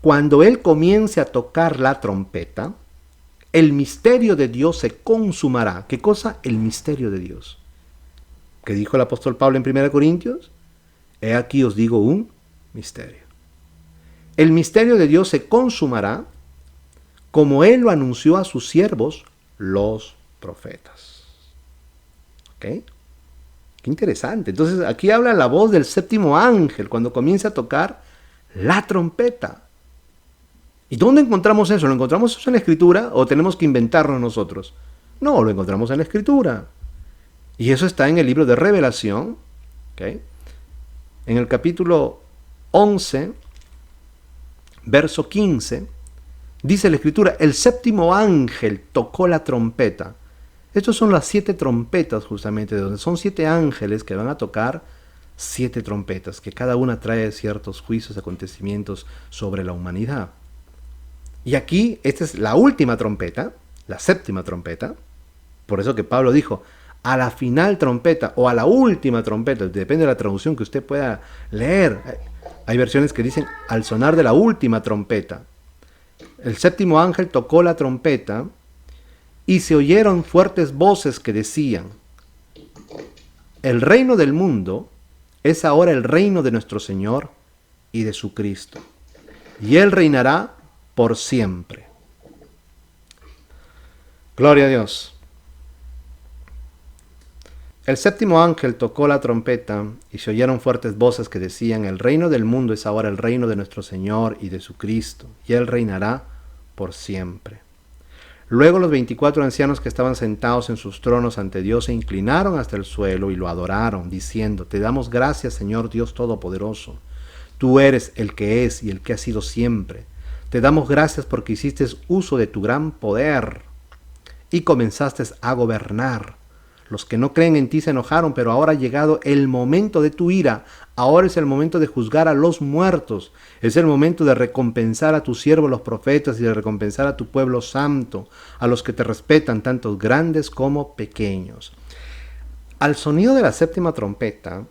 cuando él comience a tocar la trompeta, el misterio de Dios se consumará. ¿Qué cosa? El misterio de Dios. ¿Qué dijo el apóstol Pablo en 1 Corintios? He aquí os digo un misterio. El misterio de Dios se consumará como él lo anunció a sus siervos, los profetas. ¿Ok? Qué interesante. Entonces aquí habla la voz del séptimo ángel cuando comienza a tocar la trompeta. ¿Y dónde encontramos eso? ¿Lo encontramos eso en la Escritura o tenemos que inventarlo nosotros? No, lo encontramos en la Escritura. Y eso está en el libro de Revelación, ¿okay? En el capítulo 11, verso 15, dice la Escritura, el séptimo ángel tocó la trompeta. Estas son las 7 trompetas justamente, de donde son 7 ángeles que van a tocar 7 trompetas, que cada una trae ciertos juicios, acontecimientos sobre la humanidad. Y aquí, esta es la última trompeta, la séptima trompeta. Por eso que Pablo dijo, a la final trompeta o a la última trompeta, depende de la traducción que usted pueda leer. Hay versiones que dicen, al sonar de la última trompeta. El séptimo ángel tocó la trompeta y se oyeron fuertes voces que decían, el reino del mundo es ahora el reino de nuestro Señor y de su Cristo. Y Él reinará por siempre. Gloria a Dios. El séptimo ángel tocó la trompeta y se oyeron fuertes voces que decían, el reino del mundo es ahora el reino de nuestro Señor y de su Cristo, y Él reinará por siempre. Luego los 24 ancianos que estaban sentados en sus tronos ante Dios se inclinaron hasta el suelo y lo adoraron, diciendo, te damos gracias, Señor Dios Todopoderoso. Tú eres el que es y el que ha sido siempre. Te damos gracias porque hiciste uso de tu gran poder y comenzaste a gobernar. Los que no creen en ti se enojaron, pero ahora ha llegado el momento de tu ira. Ahora es el momento de juzgar a los muertos. Es el momento de recompensar a tus siervos los profetas y de recompensar a tu pueblo santo, a los que te respetan, tanto grandes como pequeños. Al sonido de la séptima trompeta,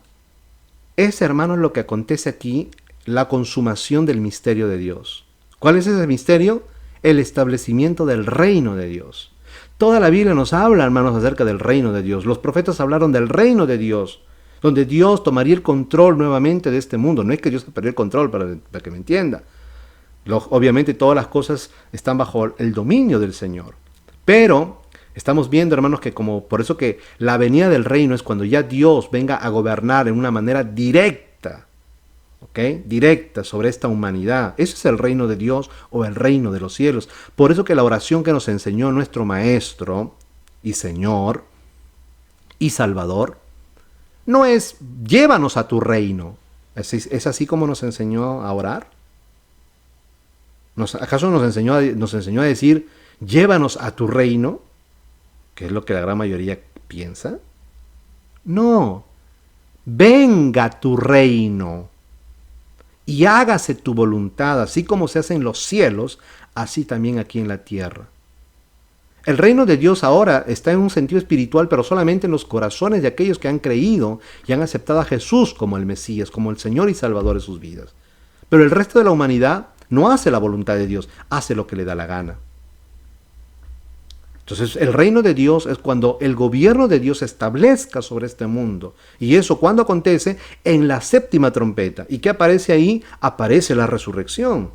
es, hermanos, lo que acontece aquí, la consumación del misterio de Dios. ¿Cuál es ese misterio? El establecimiento del reino de Dios. Toda la Biblia nos habla, hermanos, acerca del reino de Dios. Los profetas hablaron del reino de Dios, donde Dios tomaría el control nuevamente de este mundo. No es que Dios perdió el control, para que me entienda. Obviamente todas las cosas están bajo el dominio del Señor. Pero estamos viendo, hermanos, que como por eso que la venida del reino es cuando ya Dios venga a gobernar en una manera directa. ¿Okay? Directa sobre esta humanidad. Ese es el reino de Dios o el reino de los cielos. Por eso que la oración que nos enseñó nuestro Maestro y Señor y Salvador no es llévanos a tu reino. ¿Es así como nos enseñó a orar? ¿Acaso nos enseñó a decir llévanos a tu reino? Que es lo que la gran mayoría piensa. No. Venga tu reino. Y hágase tu voluntad, así como se hace en los cielos, así también aquí en la tierra. El reino de Dios ahora está en un sentido espiritual, pero solamente en los corazones de aquellos que han creído y han aceptado a Jesús como el Mesías, como el Señor y Salvador de sus vidas. Pero el resto de la humanidad no hace la voluntad de Dios, hace lo que le da la gana. Entonces, el reino de Dios es cuando el gobierno de Dios se establezca sobre este mundo. ¿Y eso cuándo acontece? En la séptima trompeta. ¿Y qué aparece ahí? Aparece la resurrección.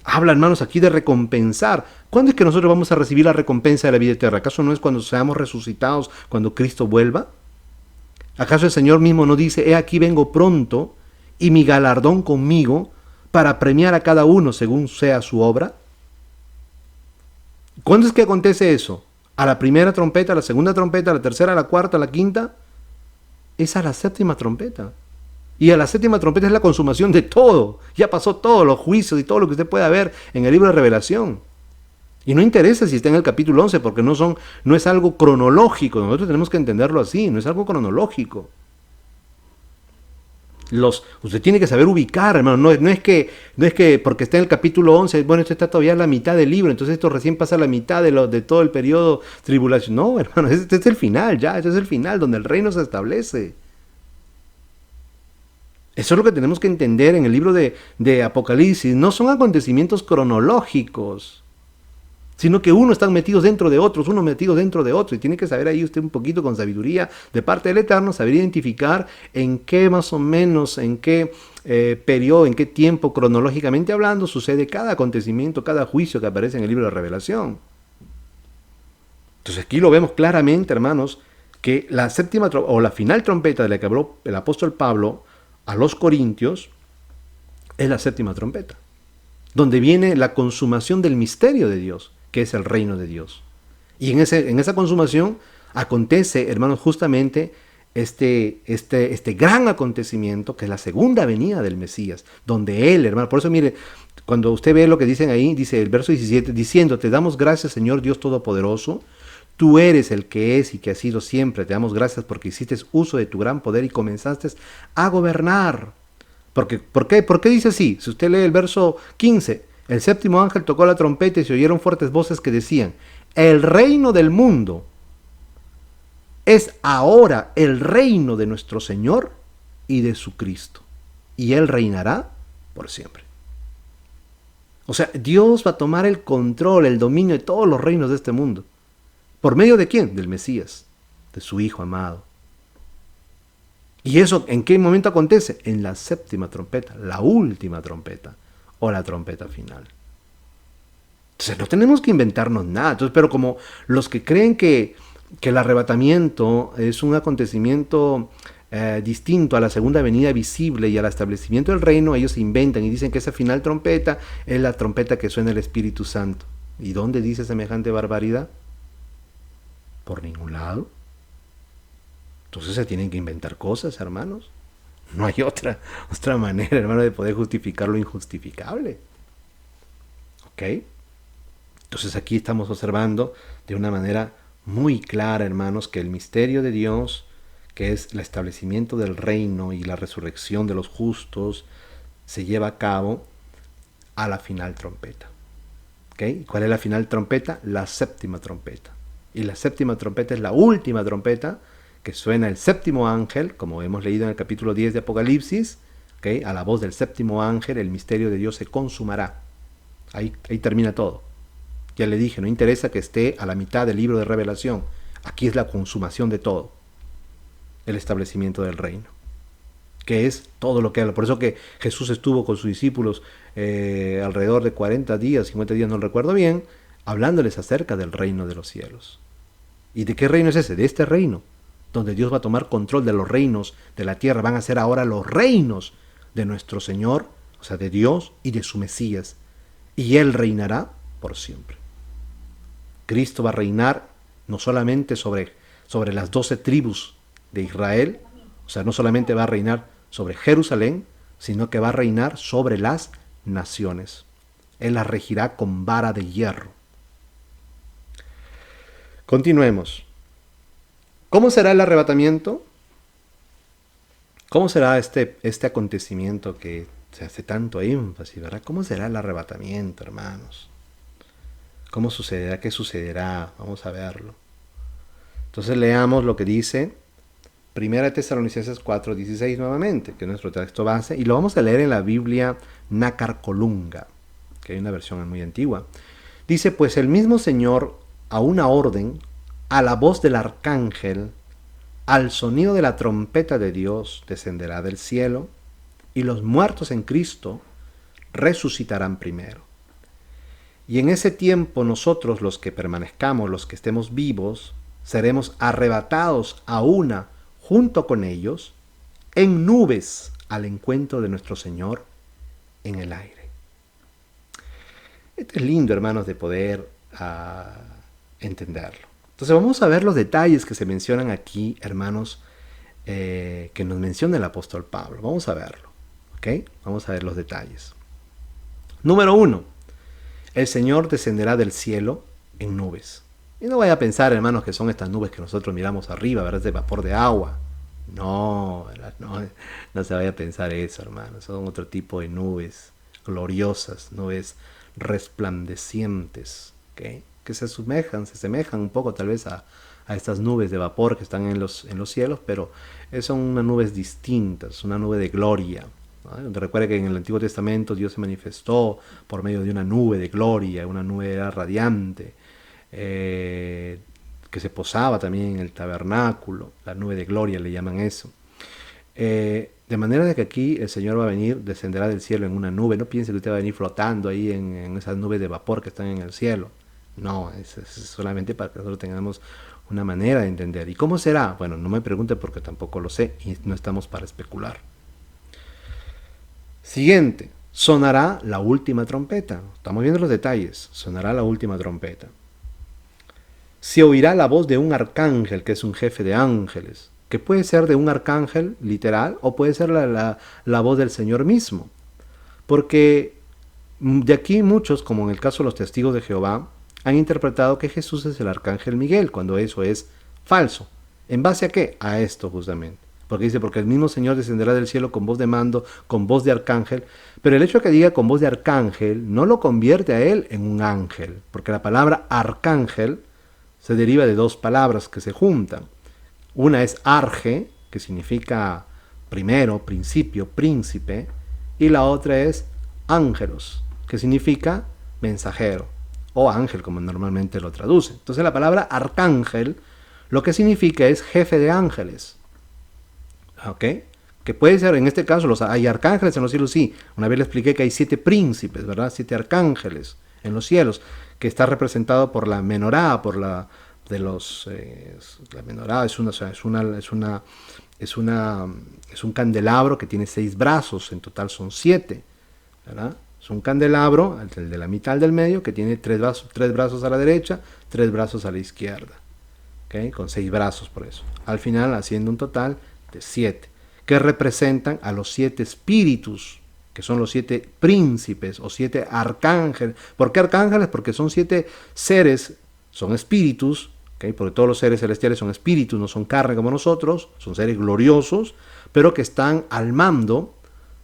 Habla, hermanos, aquí de recompensar. ¿Cuándo es que nosotros vamos a recibir la recompensa de la vida eterna? ¿Acaso no es cuando seamos resucitados, cuando Cristo vuelva? ¿Acaso el Señor mismo no dice, he aquí vengo pronto y mi galardón conmigo para premiar a cada uno según sea su obra? ¿Cuándo es que acontece eso? ¿A la primera trompeta, a la segunda trompeta, a la tercera, a la cuarta, a la quinta? Es a la séptima trompeta. Y a la séptima trompeta es la consumación de todo. Ya pasó todos los juicios y todo lo que usted pueda ver en el libro de Revelación. Y no interesa si está en el capítulo 11 porque no es algo cronológico. Nosotros tenemos que entenderlo así, no es algo cronológico. Usted tiene que saber ubicar, hermano. No es que porque está en el capítulo 11, bueno, esto está todavía en la mitad del libro, entonces esto recién pasa a la mitad de todo el periodo tribulación. No, hermano, este es el final ya, este es el final donde el reino se establece. Eso es lo que tenemos que entender en el libro de Apocalipsis. No son acontecimientos cronológicos, sino que uno están metidos dentro de otros, uno metido dentro de otro, y tiene que saber ahí usted un poquito con sabiduría de parte del Eterno, saber identificar en qué más o menos, en qué periodo, en qué tiempo cronológicamente hablando sucede cada acontecimiento, cada juicio que aparece en el libro de Revelación. Entonces aquí lo vemos claramente, hermanos, que la séptima o la final trompeta de la que habló el apóstol Pablo a los Corintios es la séptima trompeta, donde viene la consumación del misterio de Dios, que es el reino de Dios. Y en esa consumación acontece, hermanos, justamente este gran acontecimiento, que es la segunda venida del Mesías, donde Él, hermano, por eso mire, cuando usted ve lo que dicen ahí, dice el verso 17, diciendo, te damos gracias, Señor Dios Todopoderoso, tú eres el que es y que ha sido siempre, te damos gracias porque hiciste uso de tu gran poder y comenzaste a gobernar. ¿Por qué dice así? Si usted lee el verso 15, el séptimo ángel tocó la trompeta y se oyeron fuertes voces que decían, el reino del mundo es ahora el reino de nuestro Señor y de su Cristo, y Él reinará por siempre. O sea, Dios va a tomar el control, el dominio de todos los reinos de este mundo. ¿Por medio de quién? Del Mesías, de su Hijo amado. ¿Y eso en qué momento acontece? En la séptima trompeta, la última trompeta, o la trompeta final. Entonces no tenemos que inventarnos nada. Entonces, pero como los que creen que el arrebatamiento es un acontecimiento distinto a la segunda venida visible y al establecimiento del reino, ellos se inventan y dicen que esa final trompeta es la trompeta que suena el Espíritu Santo. ¿Y dónde dice semejante barbaridad? Por ningún lado. Entonces se tienen que inventar cosas, hermanos. No hay otra manera, hermano, de poder justificar lo injustificable. ¿Ok? Entonces aquí estamos observando de una manera muy clara, hermanos, que el misterio de Dios, que es el establecimiento del reino y la resurrección de los justos, se lleva a cabo a la final trompeta. ¿Ok? ¿Cuál es la final trompeta? La séptima trompeta. Y la séptima trompeta es la última trompeta, que suena el séptimo ángel, como hemos leído en el capítulo 10 de Apocalipsis, ¿okay? A la voz del séptimo ángel, el misterio de Dios se consumará. Ahí termina todo. Ya le dije, no interesa que esté a la mitad del libro de Revelación. Aquí es la consumación de todo. El establecimiento del reino. Que es todo lo que habla. Por eso que Jesús estuvo con sus discípulos alrededor de 40 días, 50 días, no lo recuerdo bien, hablándoles acerca del reino de los cielos. ¿Y de qué reino es ese? De este reino, donde Dios va a tomar control de los reinos de la tierra. Van a ser ahora los reinos de nuestro Señor, o sea, de Dios y de su Mesías. Y Él reinará por siempre. Cristo va a reinar no solamente sobre las 12 tribus de Israel, o sea, no solamente va a reinar sobre Jerusalén, sino que va a reinar sobre las naciones. Él las regirá con vara de hierro. Continuemos. ¿Cómo será el arrebatamiento? ¿Cómo será este acontecimiento que se hace tanto énfasis, verdad? ¿Cómo será el arrebatamiento, hermanos? ¿Cómo sucederá? ¿Qué sucederá? Vamos a verlo. Entonces leamos lo que dice 1 Tesalonicenses 4:16 nuevamente, que es nuestro texto base, y lo vamos a leer en la Biblia Nácar Colunga, que hay una versión muy antigua. Dice, pues el mismo Señor, a una orden, a la voz del arcángel, al sonido de la trompeta de Dios, descenderá del cielo, y los muertos en Cristo resucitarán primero. Y en ese tiempo nosotros, los que permanezcamos, los que estemos vivos, seremos arrebatados a una junto con ellos en nubes al encuentro de nuestro Señor en el aire. Esto es lindo, hermanos, de poder entenderlo. Entonces vamos a ver los detalles que se mencionan aquí, hermanos, que nos menciona el apóstol Pablo. Vamos a verlo, ¿ok? Vamos a ver los detalles. Número 1. El Señor descenderá del cielo en nubes. Y no vaya a pensar, hermanos, que son estas nubes que nosotros miramos arriba, ¿verdad? De vapor de agua. No, no se vaya a pensar eso, hermanos. Son otro tipo de nubes gloriosas, nubes resplandecientes, ¿ok? Que se semejan un poco tal vez a estas nubes de vapor que están en los cielos, pero son unas nubes distintas, una nube de gloria, ¿no? Recuerde que en el Antiguo Testamento Dios se manifestó por medio de una nube de gloria, una nube radiante, que se posaba también en el tabernáculo, la nube de gloria le llaman eso. De manera de que aquí el Señor va a venir, descenderá del cielo en una nube. No piense que usted va a venir flotando ahí en esas nubes de vapor que están en el cielo. No, es solamente para que nosotros tengamos una manera de entender. ¿Y cómo será? Bueno, no me pregunte porque tampoco lo sé y no estamos para especular. Siguiente, sonará la última trompeta. Estamos viendo los detalles. Sonará la última trompeta. Se oirá la voz de un arcángel, que es un jefe de ángeles, que puede ser de un arcángel literal o puede ser la voz del Señor mismo. Porque de aquí muchos, como en el caso de los testigos de Jehová, han interpretado que Jesús es el arcángel Miguel, cuando eso es falso. ¿En base a qué? A esto justamente. Porque dice, porque el mismo Señor descenderá del cielo con voz de mando, con voz de arcángel. Pero el hecho de que diga con voz de arcángel no lo convierte a él en un ángel. Porque la palabra arcángel se deriva de dos palabras que se juntan. Una es arge, que significa primero, principio, príncipe. Y la otra es ángelos, que significa mensajero. O ángel, como normalmente lo traduce. Entonces la palabra arcángel lo que significa es jefe de ángeles. ¿Ok? Que puede ser, en este caso, hay arcángeles en los cielos, sí. Una vez le expliqué que hay 7 príncipes, ¿verdad? 7 arcángeles en los cielos, que está representado por la menorá, la menorá es un candelabro que tiene 6 brazos, en total son 7, ¿verdad? Es un candelabro, el de la mitad del medio, que tiene 3 brazos a la derecha, 3 brazos a la izquierda, ¿okay? Con 6 brazos por eso. Al final haciendo un total de 7, que representan a los 7 espíritus, que son los 7 príncipes o 7 arcángeles. ¿Por qué arcángeles? Porque son 7 seres, son espíritus, ¿okay? Porque todos los seres celestiales son espíritus, no son carne como nosotros, son seres gloriosos, pero que están al mando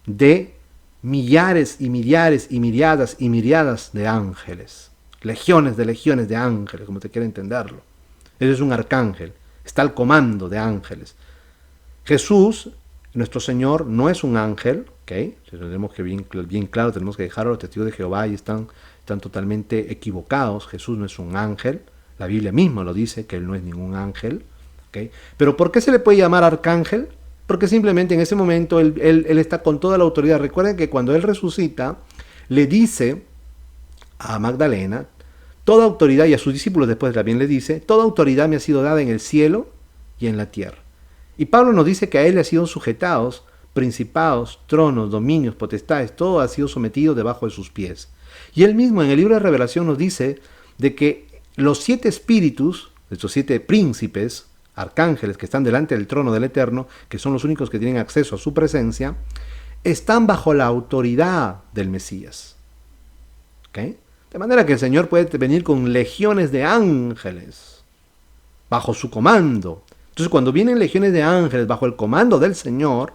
de millares y millares y miriadas de ángeles, legiones de ángeles, como te quiera entenderlo. Ese es un arcángel, está al comando de ángeles. Jesús, nuestro Señor, no es un ángel, ¿okay? Tenemos que bien claro, tenemos que dejar a los testigos de Jehová y están totalmente equivocados. Jesús no es un ángel, la Biblia misma lo dice, que Él no es ningún ángel, ¿okay? Pero ¿por qué se le puede llamar arcángel? Porque simplemente en ese momento él está con toda la autoridad. Recuerden que cuando Él resucita, le dice a Magdalena, toda autoridad, y a sus discípulos después también le dice, toda autoridad me ha sido dada en el cielo y en la tierra. Y Pablo nos dice que a Él le han sido sujetados principados, tronos, dominios, potestades, todo ha sido sometido debajo de sus pies. Y Él mismo en el libro de Revelación nos dice de que los 7 espíritus, estos 7 príncipes, arcángeles que están delante del trono del Eterno, que son los únicos que tienen acceso a su presencia, están bajo la autoridad del Mesías. ¿Okay? De manera que el Señor puede venir con legiones de ángeles bajo su comando. Entonces, cuando vienen legiones de ángeles bajo el comando del Señor,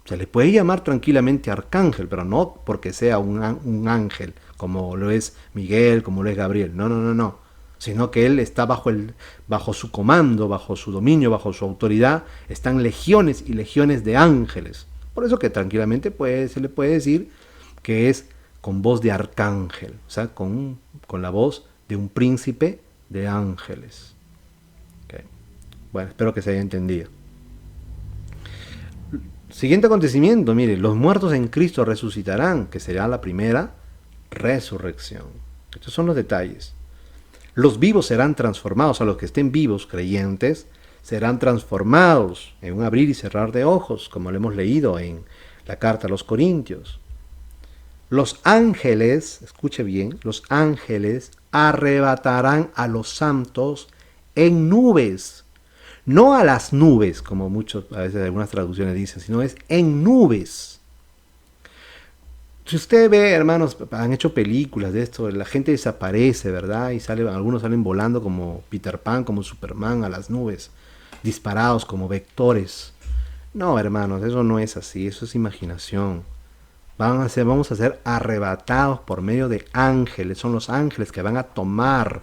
se le puede llamar tranquilamente arcángel, pero no porque sea un ángel, como lo es Miguel, como lo es Gabriel. No. Sino que Él está bajo su comando, bajo su dominio, bajo su autoridad. Están legiones y legiones de ángeles. Por eso que tranquilamente se le puede decir que es con voz de arcángel, o sea, con la voz de un príncipe de ángeles. Okay. Bueno, espero que se haya entendido. Siguiente acontecimiento, mire, los muertos en Cristo resucitarán, que será la primera resurrección. Estos son los detalles. Los vivos serán transformados, a los que estén vivos, creyentes, serán transformados en un abrir y cerrar de ojos, como lo hemos leído en la carta a los Corintios. Los ángeles, escuche bien, los ángeles arrebatarán a los santos en nubes. No a las nubes, como muchos, a veces algunas traducciones dicen, sino es en nubes. Si usted ve, hermanos, han hecho películas de esto, la gente desaparece, ¿verdad? Y algunos salen volando como Peter Pan, como Superman a las nubes, disparados como vectores. No, hermanos, eso no es así, eso es imaginación. Vamos a ser arrebatados por medio de ángeles, son los ángeles que van a tomar,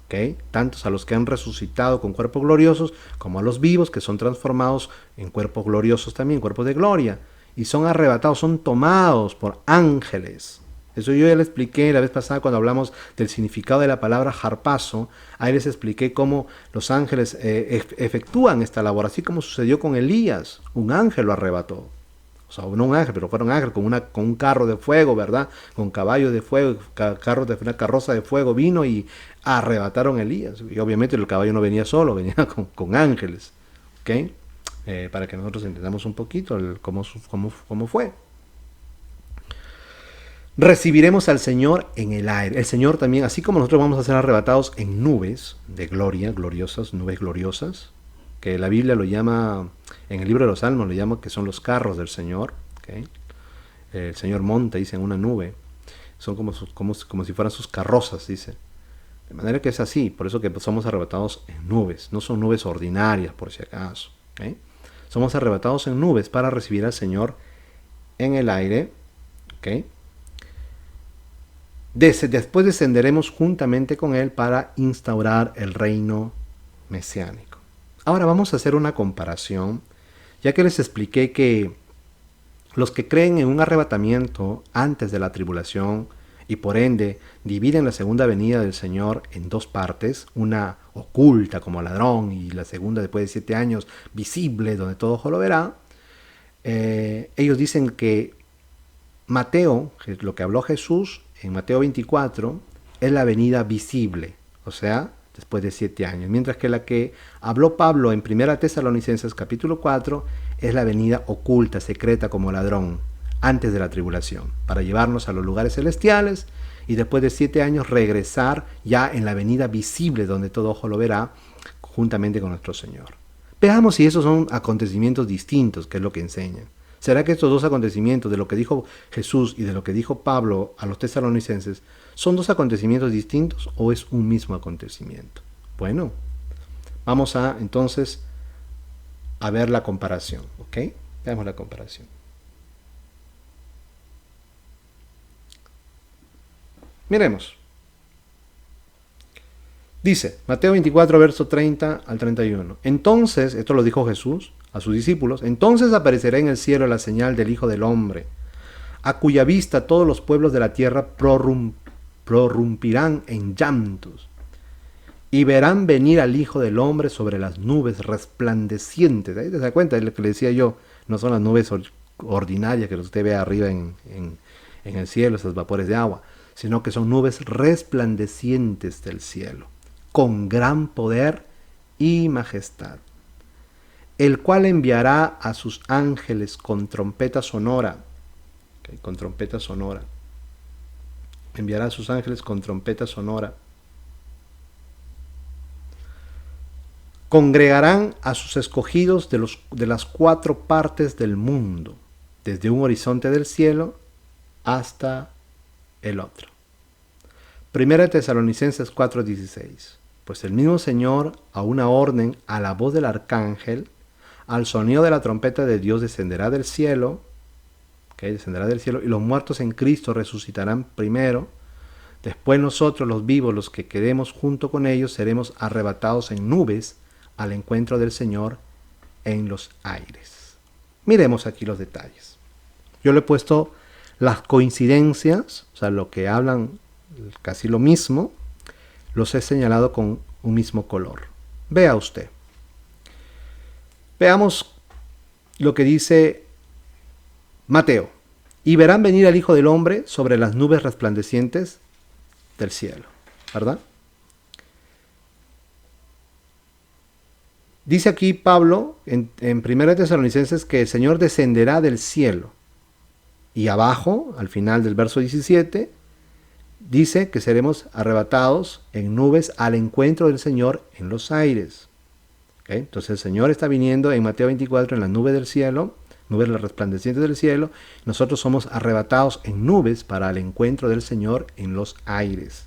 ¿ok? Tantos a los que han resucitado con cuerpos gloriosos, como a los vivos que son transformados en cuerpos gloriosos también, cuerpos de gloria. Y son arrebatados, son tomados por ángeles. Eso yo ya le expliqué la vez pasada cuando hablamos del significado de la palabra harpazo. Ahí les expliqué cómo los ángeles efectúan esta labor, así como sucedió con Elías. Un ángel lo arrebató. O sea, no un ángel, pero fueron ángeles con un carro de fuego, ¿verdad? Con caballos de fuego, una carroza de fuego vino y arrebataron a Elías. Y obviamente el caballo no venía solo, venía con ángeles. ¿Ok? Para que nosotros entendamos un poquito cómo fue. Recibiremos al Señor en el aire. El Señor también, así como nosotros vamos a ser arrebatados en nubes de gloria, gloriosas, nubes gloriosas, que la Biblia lo llama, en el libro de los Salmos lo llama que son los carros del Señor. ¿Okay? El Señor monta, dice, en una nube. Son como si fueran sus carrozas, dice. De manera que es así, por eso que somos arrebatados en nubes. No son nubes ordinarias, por si acaso. ¿Okay? Somos arrebatados en nubes para recibir al Señor en el aire. ¿Okay? Después descenderemos juntamente con Él para instaurar el reino mesiánico. Ahora vamos a hacer una comparación, ya que les expliqué que los que creen en un arrebatamiento antes de la tribulación y por ende dividen la segunda venida del Señor en dos partes, una oculta como ladrón y la segunda después de 7 años visible donde todo ojo lo verá, ellos dicen que Mateo, que es lo que habló Jesús en Mateo 24, es la venida visible, o sea, después de 7 años, mientras que la que habló Pablo en 1 Tesalonicenses capítulo 4 es la venida oculta, secreta como ladrón, antes de la tribulación, para llevarnos a los lugares celestiales y después de 7 años regresar ya en la venida visible donde todo ojo lo verá juntamente con nuestro Señor. Veamos si esos son acontecimientos distintos, que es lo que enseñan. ¿Será que estos dos acontecimientos, de lo que dijo Jesús y de lo que dijo Pablo a los tesalonicenses, son dos acontecimientos distintos o es un mismo acontecimiento? Bueno, vamos entonces a ver la comparación, ¿ok? Veamos la comparación. Miremos. Dice, Mateo 24, verso 30 al 31. Entonces, esto lo dijo Jesús a sus discípulos, entonces aparecerá en el cielo la señal del Hijo del Hombre, a cuya vista todos los pueblos de la tierra prorrumpirán en llantos, y verán venir al Hijo del Hombre sobre las nubes resplandecientes. Ahí te das cuenta de lo que le decía yo, no son las nubes ordinarias que usted ve arriba en el cielo, esos vapores de agua, sino que son nubes resplandecientes del cielo, con gran poder y majestad, el cual enviará a sus ángeles con trompeta sonora. Okay, con trompeta sonora. Enviará a sus ángeles con trompeta sonora. Congregarán a sus escogidos de las 4 partes del mundo, desde un horizonte del cielo hasta el otro. 1 Tesalonicenses 4:16. Pues el mismo Señor, a una orden, a la voz del arcángel, al sonido de la trompeta de Dios descenderá del cielo, descenderá del cielo, y los muertos en Cristo resucitarán primero. Después nosotros, los vivos, los que quedemos junto con ellos, seremos arrebatados en nubes al encuentro del Señor en los aires. Miremos aquí los detalles. Yo le he puesto las coincidencias, o sea, lo que hablan casi lo mismo, los he señalado con un mismo color. Vea usted. Veamos lo que dice Mateo. Y verán venir al Hijo del Hombre sobre las nubes resplandecientes del cielo. ¿Verdad? Dice aquí Pablo en 1 Tesalonicenses que el Señor descenderá del cielo. Y abajo, al final del verso 17, dice que seremos arrebatados en nubes al encuentro del Señor en los aires. ¿Ok? Entonces el Señor está viniendo en Mateo 24 en la nube del cielo, nubes resplandecientes del cielo. Nosotros somos arrebatados en nubes para el encuentro del Señor en los aires.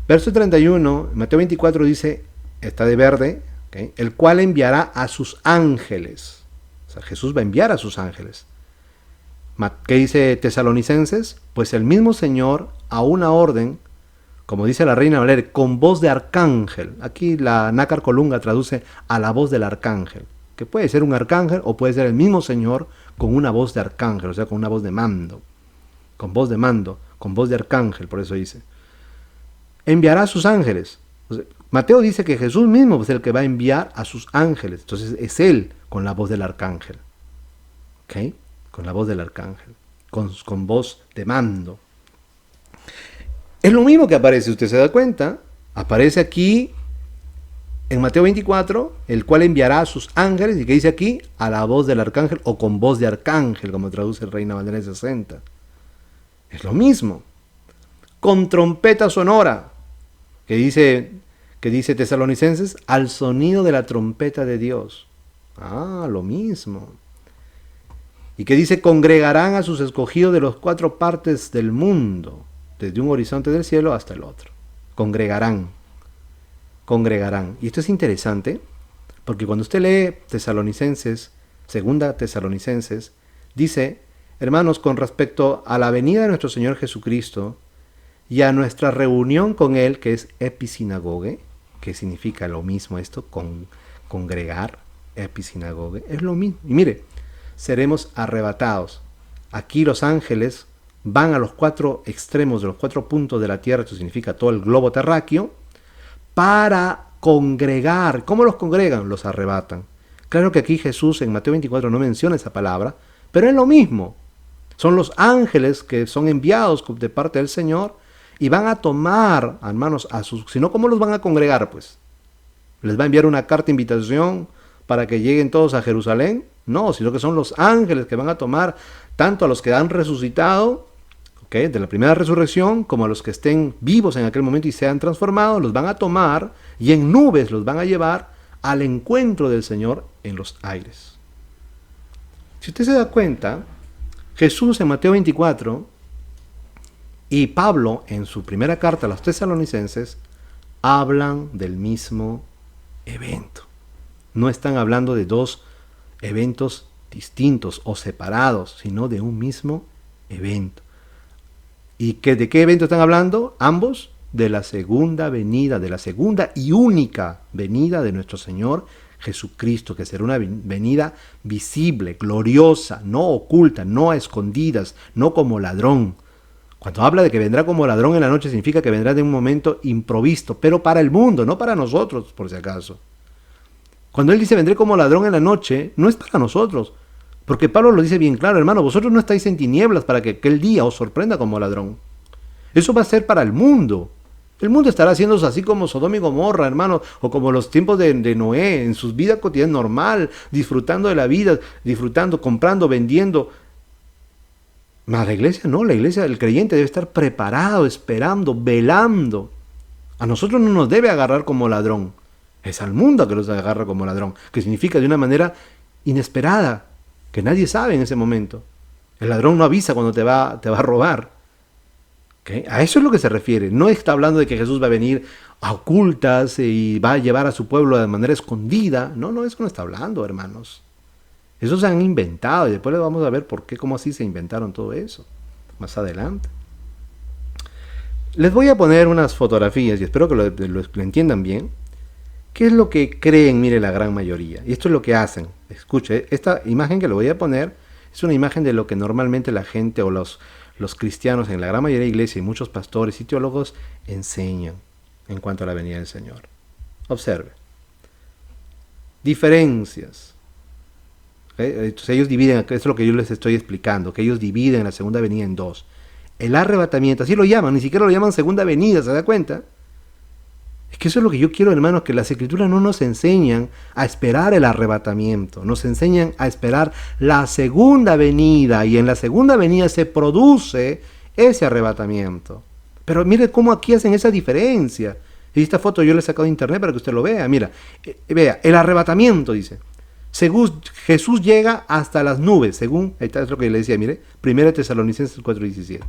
Verso 31, Mateo 24 dice, está de verde, ¿okay? El cual enviará a sus ángeles. O sea, Jesús va a enviar a sus ángeles. ¿Qué dice Tesalonicenses? Pues el mismo Señor a una orden, como dice la Reina Valera, con voz de arcángel. Aquí la Nácar Colunga traduce a la voz del arcángel, que puede ser un arcángel o puede ser el mismo Señor con una voz de arcángel, o sea, con una voz de mando, con voz de arcángel, por eso dice. Enviará a sus ángeles. O sea, Mateo dice que Jesús mismo es el que va a enviar a sus ángeles, entonces es él con la voz del arcángel. ¿Ok? Con la voz del arcángel, con voz de mando. Es lo mismo que aparece, usted se da cuenta, aparece aquí en Mateo 24, el cual enviará a sus ángeles, y que dice aquí, a la voz del arcángel, o con voz de arcángel, como traduce el Reina Valera 60. Es lo mismo. Con trompeta sonora, que dice Tesalonicenses, al sonido de la trompeta de Dios. Ah, lo mismo. Y que dice, congregarán a sus escogidos de las 4 partes del mundo, desde un horizonte del cielo hasta el otro. Congregarán. Y esto es interesante, porque cuando usted lee Tesalonicenses, segunda Tesalonicenses, dice, hermanos, con respecto a la venida de nuestro Señor Jesucristo y a nuestra reunión con Él, que es episinagoge, que significa lo mismo esto, congregar, episinagoge, es lo mismo. Y mire, seremos arrebatados. Aquí los ángeles van a los 4 extremos de los 4 puntos de la tierra, esto significa todo el globo terráqueo, para congregar. ¿Cómo los congregan? Los arrebatan. Claro que aquí Jesús en Mateo 24 no menciona esa palabra, pero es lo mismo. Son los ángeles que son enviados de parte del Señor y van a tomar, hermanos, a sus... Si no, ¿cómo los van a congregar? Pues les va a enviar una carta de invitación para que lleguen todos a Jerusalén. No, sino que son los ángeles que van a tomar tanto a los que han resucitado, ¿okay?, de la primera resurrección, como a los que estén vivos en aquel momento y sean transformados, los van a tomar y en nubes los van a llevar al encuentro del Señor en los aires. Si usted se da cuenta, Jesús en Mateo 24 y Pablo en su primera carta a los Tesalonicenses hablan del mismo evento. No están hablando de 2 eventos distintos o separados, sino de un mismo evento. ¿Y de qué evento están hablando? Ambos de la segunda venida, de la segunda y única venida de nuestro Señor Jesucristo, que será una venida visible, gloriosa, no oculta, no a escondidas, no como ladrón. Cuando habla de que vendrá como ladrón en la noche, significa que vendrá de un momento improvisto, pero para el mundo, no para nosotros, por si acaso. Cuando él dice vendré como ladrón en la noche, no es para nosotros, porque Pablo lo dice bien claro, hermano, vosotros no estáis en tinieblas para que aquel día os sorprenda como ladrón. Eso va a ser para el mundo. El mundo estará haciéndose así como Sodoma y Gomorra, hermano, o como los tiempos de Noé, en sus vidas cotidianas normal, disfrutando de la vida, disfrutando, comprando, vendiendo. Mas la iglesia no, la iglesia, el creyente debe estar preparado, esperando, velando. A nosotros no nos debe agarrar como ladrón. Es al mundo que los agarra como ladrón, que significa de una manera inesperada, que nadie sabe en ese momento. El ladrón no avisa cuando te va a robar. ¿Okay? A eso es lo que se refiere. No está hablando de que Jesús va a venir a ocultas y va a llevar a su pueblo de manera escondida. No, eso no está hablando, hermanos. Eso se han inventado y después les vamos a ver por qué, cómo así se inventaron todo eso. Más adelante. Les voy a poner unas fotografías y espero que lo entiendan bien. ¿Qué es lo que creen, mire, la gran mayoría? Y esto es lo que hacen. Escuche, esta imagen que le voy a poner es una imagen de lo que normalmente la gente o los cristianos en la gran mayoría de iglesias y muchos pastores y teólogos enseñan en cuanto a la venida del Señor. Observe. Diferencias. Entonces ellos dividen, esto es lo que yo les estoy explicando, que ellos dividen la segunda venida en 2. El arrebatamiento, así lo llaman, ni siquiera lo llaman segunda venida, ¿se da cuenta? Es que eso es lo que yo quiero, hermanos, que las Escrituras no nos enseñan a esperar el arrebatamiento, nos enseñan a esperar la segunda venida, y en la segunda venida se produce ese arrebatamiento. Pero mire cómo aquí hacen esa diferencia. Y esta foto yo le he sacado de internet para que usted lo vea. Mira, vea, el arrebatamiento, dice. Según Jesús llega hasta las nubes, según, ahí está lo que le decía, mire, 1 Tesalonicenses 4:17.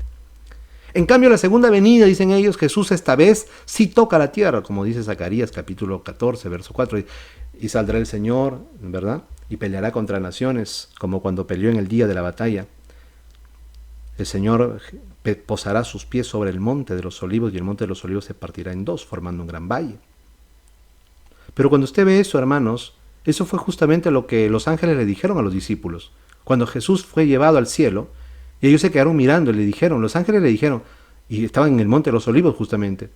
En cambio, la segunda venida, dicen ellos, Jesús esta vez sí toca la tierra, como dice Zacarías capítulo 14, verso 4, y saldrá el Señor, ¿verdad? Y peleará contra naciones, como cuando peleó en el día de la batalla. El Señor posará sus pies sobre el monte de los olivos, y el monte de los olivos se partirá en dos, formando un gran valle. Pero cuando usted ve eso, hermanos, eso fue justamente lo que los ángeles le dijeron a los discípulos. Cuando Jesús fue llevado al cielo, y ellos se quedaron mirando y le dijeron, los ángeles le dijeron, y estaban en el monte de los olivos justamente,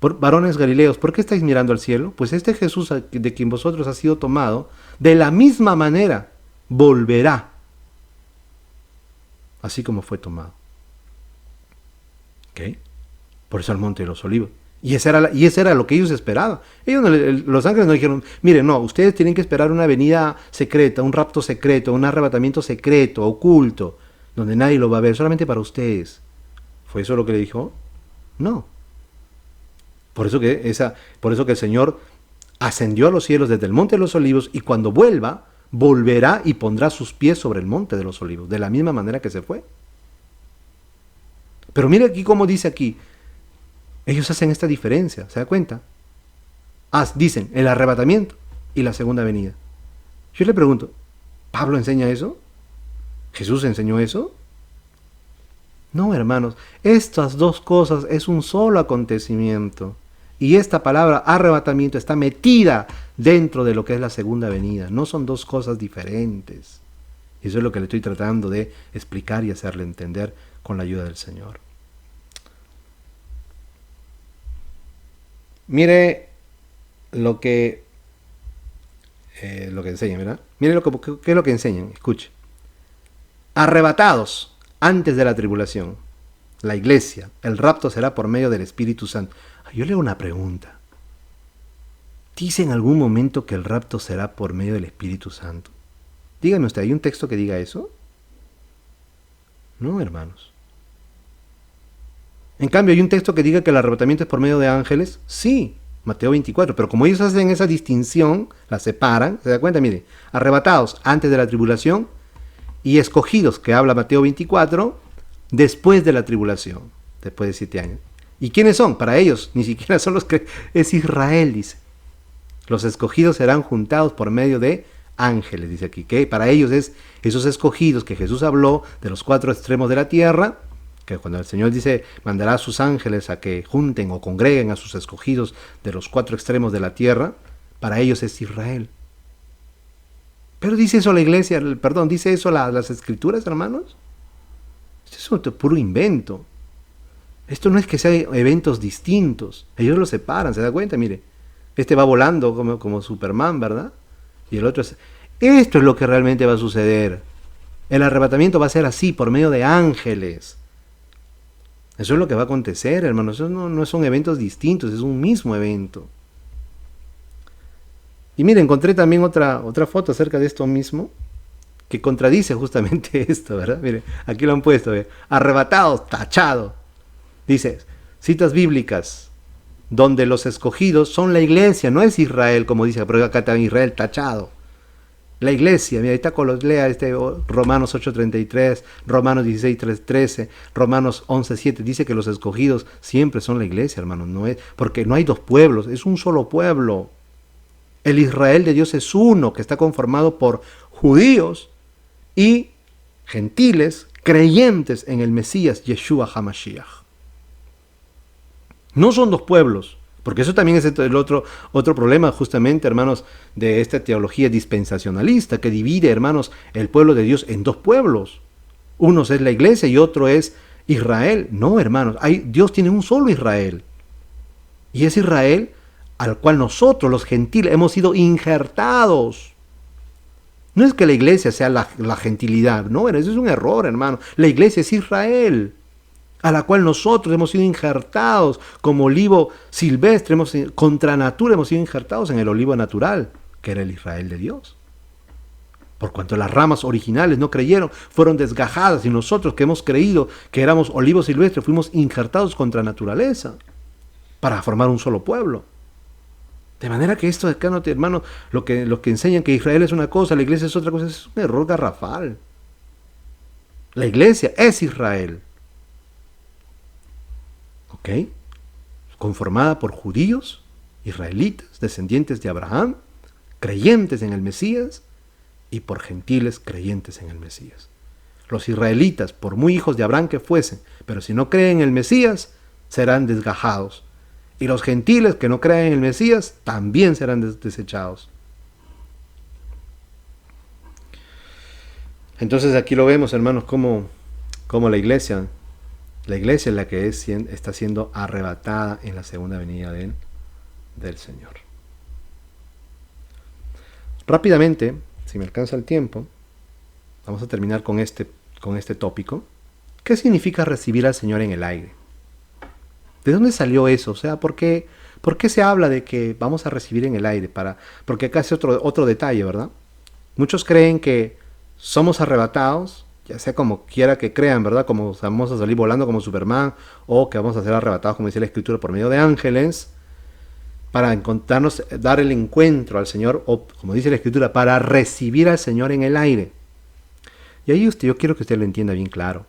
varones galileos, ¿por qué estáis mirando al cielo? Pues este Jesús de quien vosotros ha sido tomado, de la misma manera volverá, así como fue tomado. ¿Ok? Por eso al monte de los olivos. Y ese era lo que ellos esperaban. Los ángeles no dijeron, miren, no, ustedes tienen que esperar una venida secreta, un rapto secreto, un arrebatamiento secreto, oculto, donde nadie lo va a ver, solamente para ustedes. ¿Fue eso lo que le dijo? No. Por eso que el Señor ascendió a los cielos desde el monte de los olivos, y cuando vuelva, volverá y pondrá sus pies sobre el monte de los olivos, de la misma manera que se fue. Pero mire aquí cómo dice aquí, ellos hacen esta diferencia, ¿se da cuenta? Dicen el arrebatamiento y la segunda venida. Yo le pregunto, ¿Pablo enseña eso? ¿Jesús enseñó eso? No, hermanos, estas dos cosas es un solo acontecimiento. Y esta palabra arrebatamiento está metida dentro de lo que es la segunda venida. No son dos cosas diferentes. Y eso es lo que le estoy tratando de explicar y hacerle entender con la ayuda del Señor. Mire lo que enseñan, ¿verdad? Mire qué es lo que enseñan. Escuche. Arrebatados antes de la tribulación, la iglesia, el rapto será por medio del Espíritu Santo. Yo le hago una pregunta. ¿Dice en algún momento que el rapto será por medio del Espíritu Santo? Dígame usted, ¿hay un texto que diga eso? No, hermanos. En cambio, ¿hay un texto que diga que el arrebatamiento es por medio de ángeles? Sí, Mateo 24. Pero como ellos hacen esa distinción, la separan, ¿se da cuenta? Mire, arrebatados antes de la tribulación y escogidos, que habla Mateo 24, después de la tribulación, después de 7 años. ¿Y quiénes son? Para ellos, ni siquiera son los que... Es Israel, dice. Los escogidos serán juntados por medio de ángeles, dice aquí. Que para ellos es esos escogidos que Jesús habló de los 4 extremos de la tierra, que cuando el Señor dice, mandará a sus ángeles a que junten o congreguen a sus escogidos de los 4 extremos de la tierra, para ellos es Israel. Pero dice eso la iglesia, dice eso las escrituras, hermanos. Esto es un puro invento. Esto no es que sean eventos distintos. Ellos lo separan, ¿se da cuenta? Mire, este va volando como Superman, ¿verdad? Y el otro es... Esto es lo que realmente va a suceder. El arrebatamiento va a ser así, por medio de ángeles. Eso es lo que va a acontecer, hermanos. Eso no son eventos distintos, es un mismo evento. Y mire, encontré también otra foto acerca de esto mismo, que contradice justamente esto, ¿verdad? Mire, aquí lo han puesto, ¿ve? Arrebatados, tachado. Dice, citas bíblicas, donde los escogidos son la iglesia, no es Israel, como dice, pero acá está Israel tachado. La iglesia, mira, ahí está, lea Romanos 8:33, Romanos 16:13, Romanos 11:7, dice que los escogidos siempre son la iglesia, hermanos, porque no hay dos pueblos, es un solo pueblo. El Israel de Dios es uno, que está conformado por judíos y gentiles creyentes en el Mesías, Yeshua HaMashiach. No son dos pueblos, porque eso también es el otro problema justamente, hermanos, de esta teología dispensacionalista que divide, hermanos, el pueblo de Dios en dos pueblos. Uno es la iglesia y otro es Israel. No, hermanos, Dios tiene un solo Israel. Y es Israel al cual nosotros, los gentiles, hemos sido injertados. No es que la iglesia sea la gentilidad, no, eso es un error, hermano. La iglesia es Israel, a la cual nosotros hemos sido injertados como olivo silvestre, contra natura hemos sido injertados en el olivo natural, que era el Israel de Dios. Por cuanto las ramas originales no creyeron, fueron desgajadas, y nosotros que hemos creído que éramos olivos silvestres, fuimos injertados contra naturaleza. para formar un solo pueblo. De manera que esto acá, no, hermano, lo que enseñan que Israel es una cosa, la iglesia es otra cosa, es un error garrafal. La iglesia es Israel. ¿Ok? Conformada por judíos, israelitas, descendientes de Abraham, creyentes en el Mesías, y por gentiles creyentes en el Mesías. Los israelitas, por muy hijos de Abraham que fuesen, pero si no creen en el Mesías, serán desgajados. Y los gentiles que no crean en el Mesías también serán desechados. Entonces aquí lo vemos, hermanos, como la iglesia es la que está siendo arrebatada en la segunda venida del Señor. Rápidamente, si me alcanza el tiempo, vamos a terminar con este tópico. ¿Qué significa recibir al Señor en el aire? ¿De dónde salió eso? O sea, ¿por qué se habla de que vamos a recibir en el aire? Porque acá es otro detalle, ¿verdad? Muchos creen que somos arrebatados, ya sea como quiera que crean, ¿verdad? Como vamos a salir volando como Superman, o que vamos a ser arrebatados, como dice la Escritura, por medio de ángeles, para encontrarnos, dar el encuentro al Señor, o como dice la Escritura, para recibir al Señor en el aire. Y ahí yo quiero que usted lo entienda bien claro.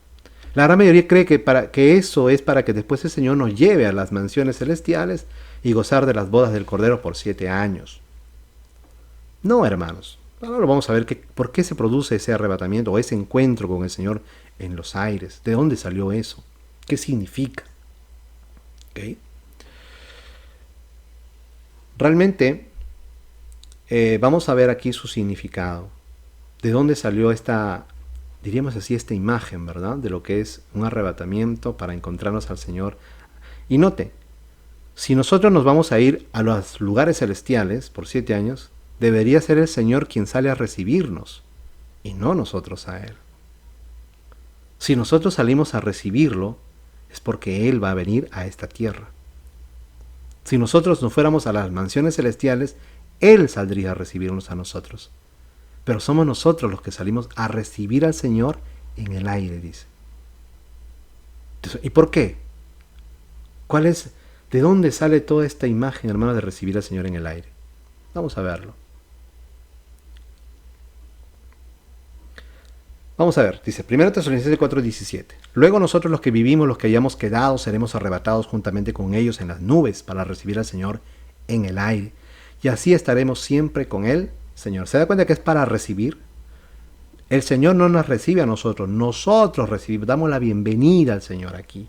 La gran mayoría cree que eso es para que después el Señor nos lleve a las mansiones celestiales y gozar de las bodas del Cordero por 7 años. No, hermanos. Ahora lo vamos a ver por qué se produce ese arrebatamiento o ese encuentro con el Señor en los aires. ¿De dónde salió eso? ¿Qué significa? ¿Okay? Realmente vamos a ver aquí su significado. ¿De dónde salió diríamos así, esta imagen, ¿verdad? De lo que es un arrebatamiento para encontrarnos al Señor. Y note, si nosotros nos vamos a ir a los lugares celestiales por 7 años, debería ser el Señor quien sale a recibirnos, y no nosotros a Él. Si nosotros salimos a recibirlo, es porque Él va a venir a esta tierra. Si nosotros nos fuéramos a las mansiones celestiales, Él saldría a recibirnos a nosotros. Pero somos nosotros los que salimos a recibir al Señor en el aire, dice. Entonces, ¿y por qué? ¿De dónde sale toda esta imagen, hermano, de recibir al Señor en el aire? Vamos a verlo. Vamos a ver, dice 1 Tesalonicenses 4:17. Luego nosotros los que vivimos, los que hayamos quedado, seremos arrebatados juntamente con ellos en las nubes para recibir al Señor en el aire. Y así estaremos siempre con Él, Señor. ¿Se da cuenta que es para recibir? El Señor no nos recibe a nosotros recibimos, damos la bienvenida al Señor aquí.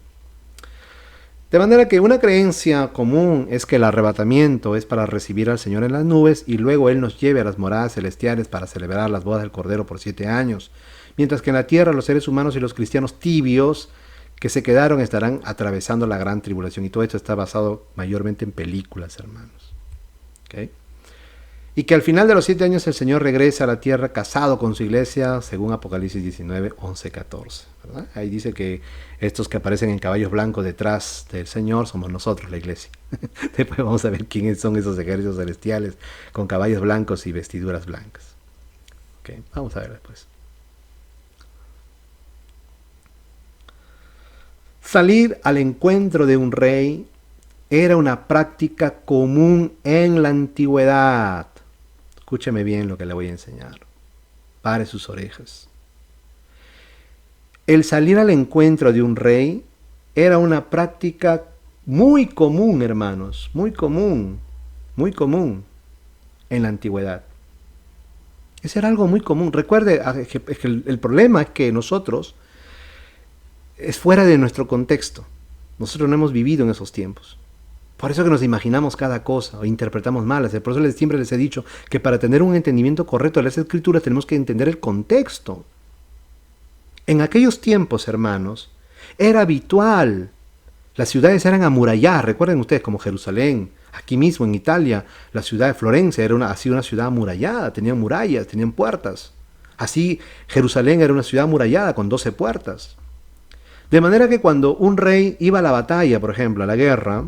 De manera que una creencia común es que el arrebatamiento es para recibir al Señor en las nubes y luego Él nos lleve a las moradas celestiales para celebrar las bodas del Cordero por 7 años. Mientras que en la tierra los seres humanos y los cristianos tibios que se quedaron estarán atravesando la gran tribulación. Y todo esto está basado mayormente en películas, hermanos. ¿Okay? Y que al final de los 7 años el Señor regresa a la tierra casado con su iglesia, según Apocalipsis 19, 11, 14. ¿Verdad? Ahí dice que estos que aparecen en caballos blancos detrás del Señor somos nosotros, la iglesia. Después vamos a ver quiénes son esos ejércitos celestiales con caballos blancos y vestiduras blancas. Okay, vamos a ver después. Salir al encuentro de un rey era una práctica común en la antigüedad. Escúcheme bien lo que le voy a enseñar. Pare sus orejas. El salir al encuentro de un rey era una práctica muy común, hermanos, muy común en la antigüedad. Ese era algo muy común. Recuerde que el problema es que nosotros es fuera de nuestro contexto. Nosotros no hemos vivido en esos tiempos. Por eso que nos imaginamos cada cosa o interpretamos mal. Por eso siempre les he dicho que para tener un entendimiento correcto de las Escrituras tenemos que entender el contexto. En aquellos tiempos, hermanos, era habitual. Las ciudades eran amuralladas. Recuerden ustedes como Jerusalén. Aquí mismo en Italia, la ciudad de Florencia ha sido una ciudad amurallada. Tenían murallas, tenían puertas. Así Jerusalén era una ciudad amurallada con 12 puertas. De manera que cuando un rey iba a la batalla, por ejemplo, a la guerra,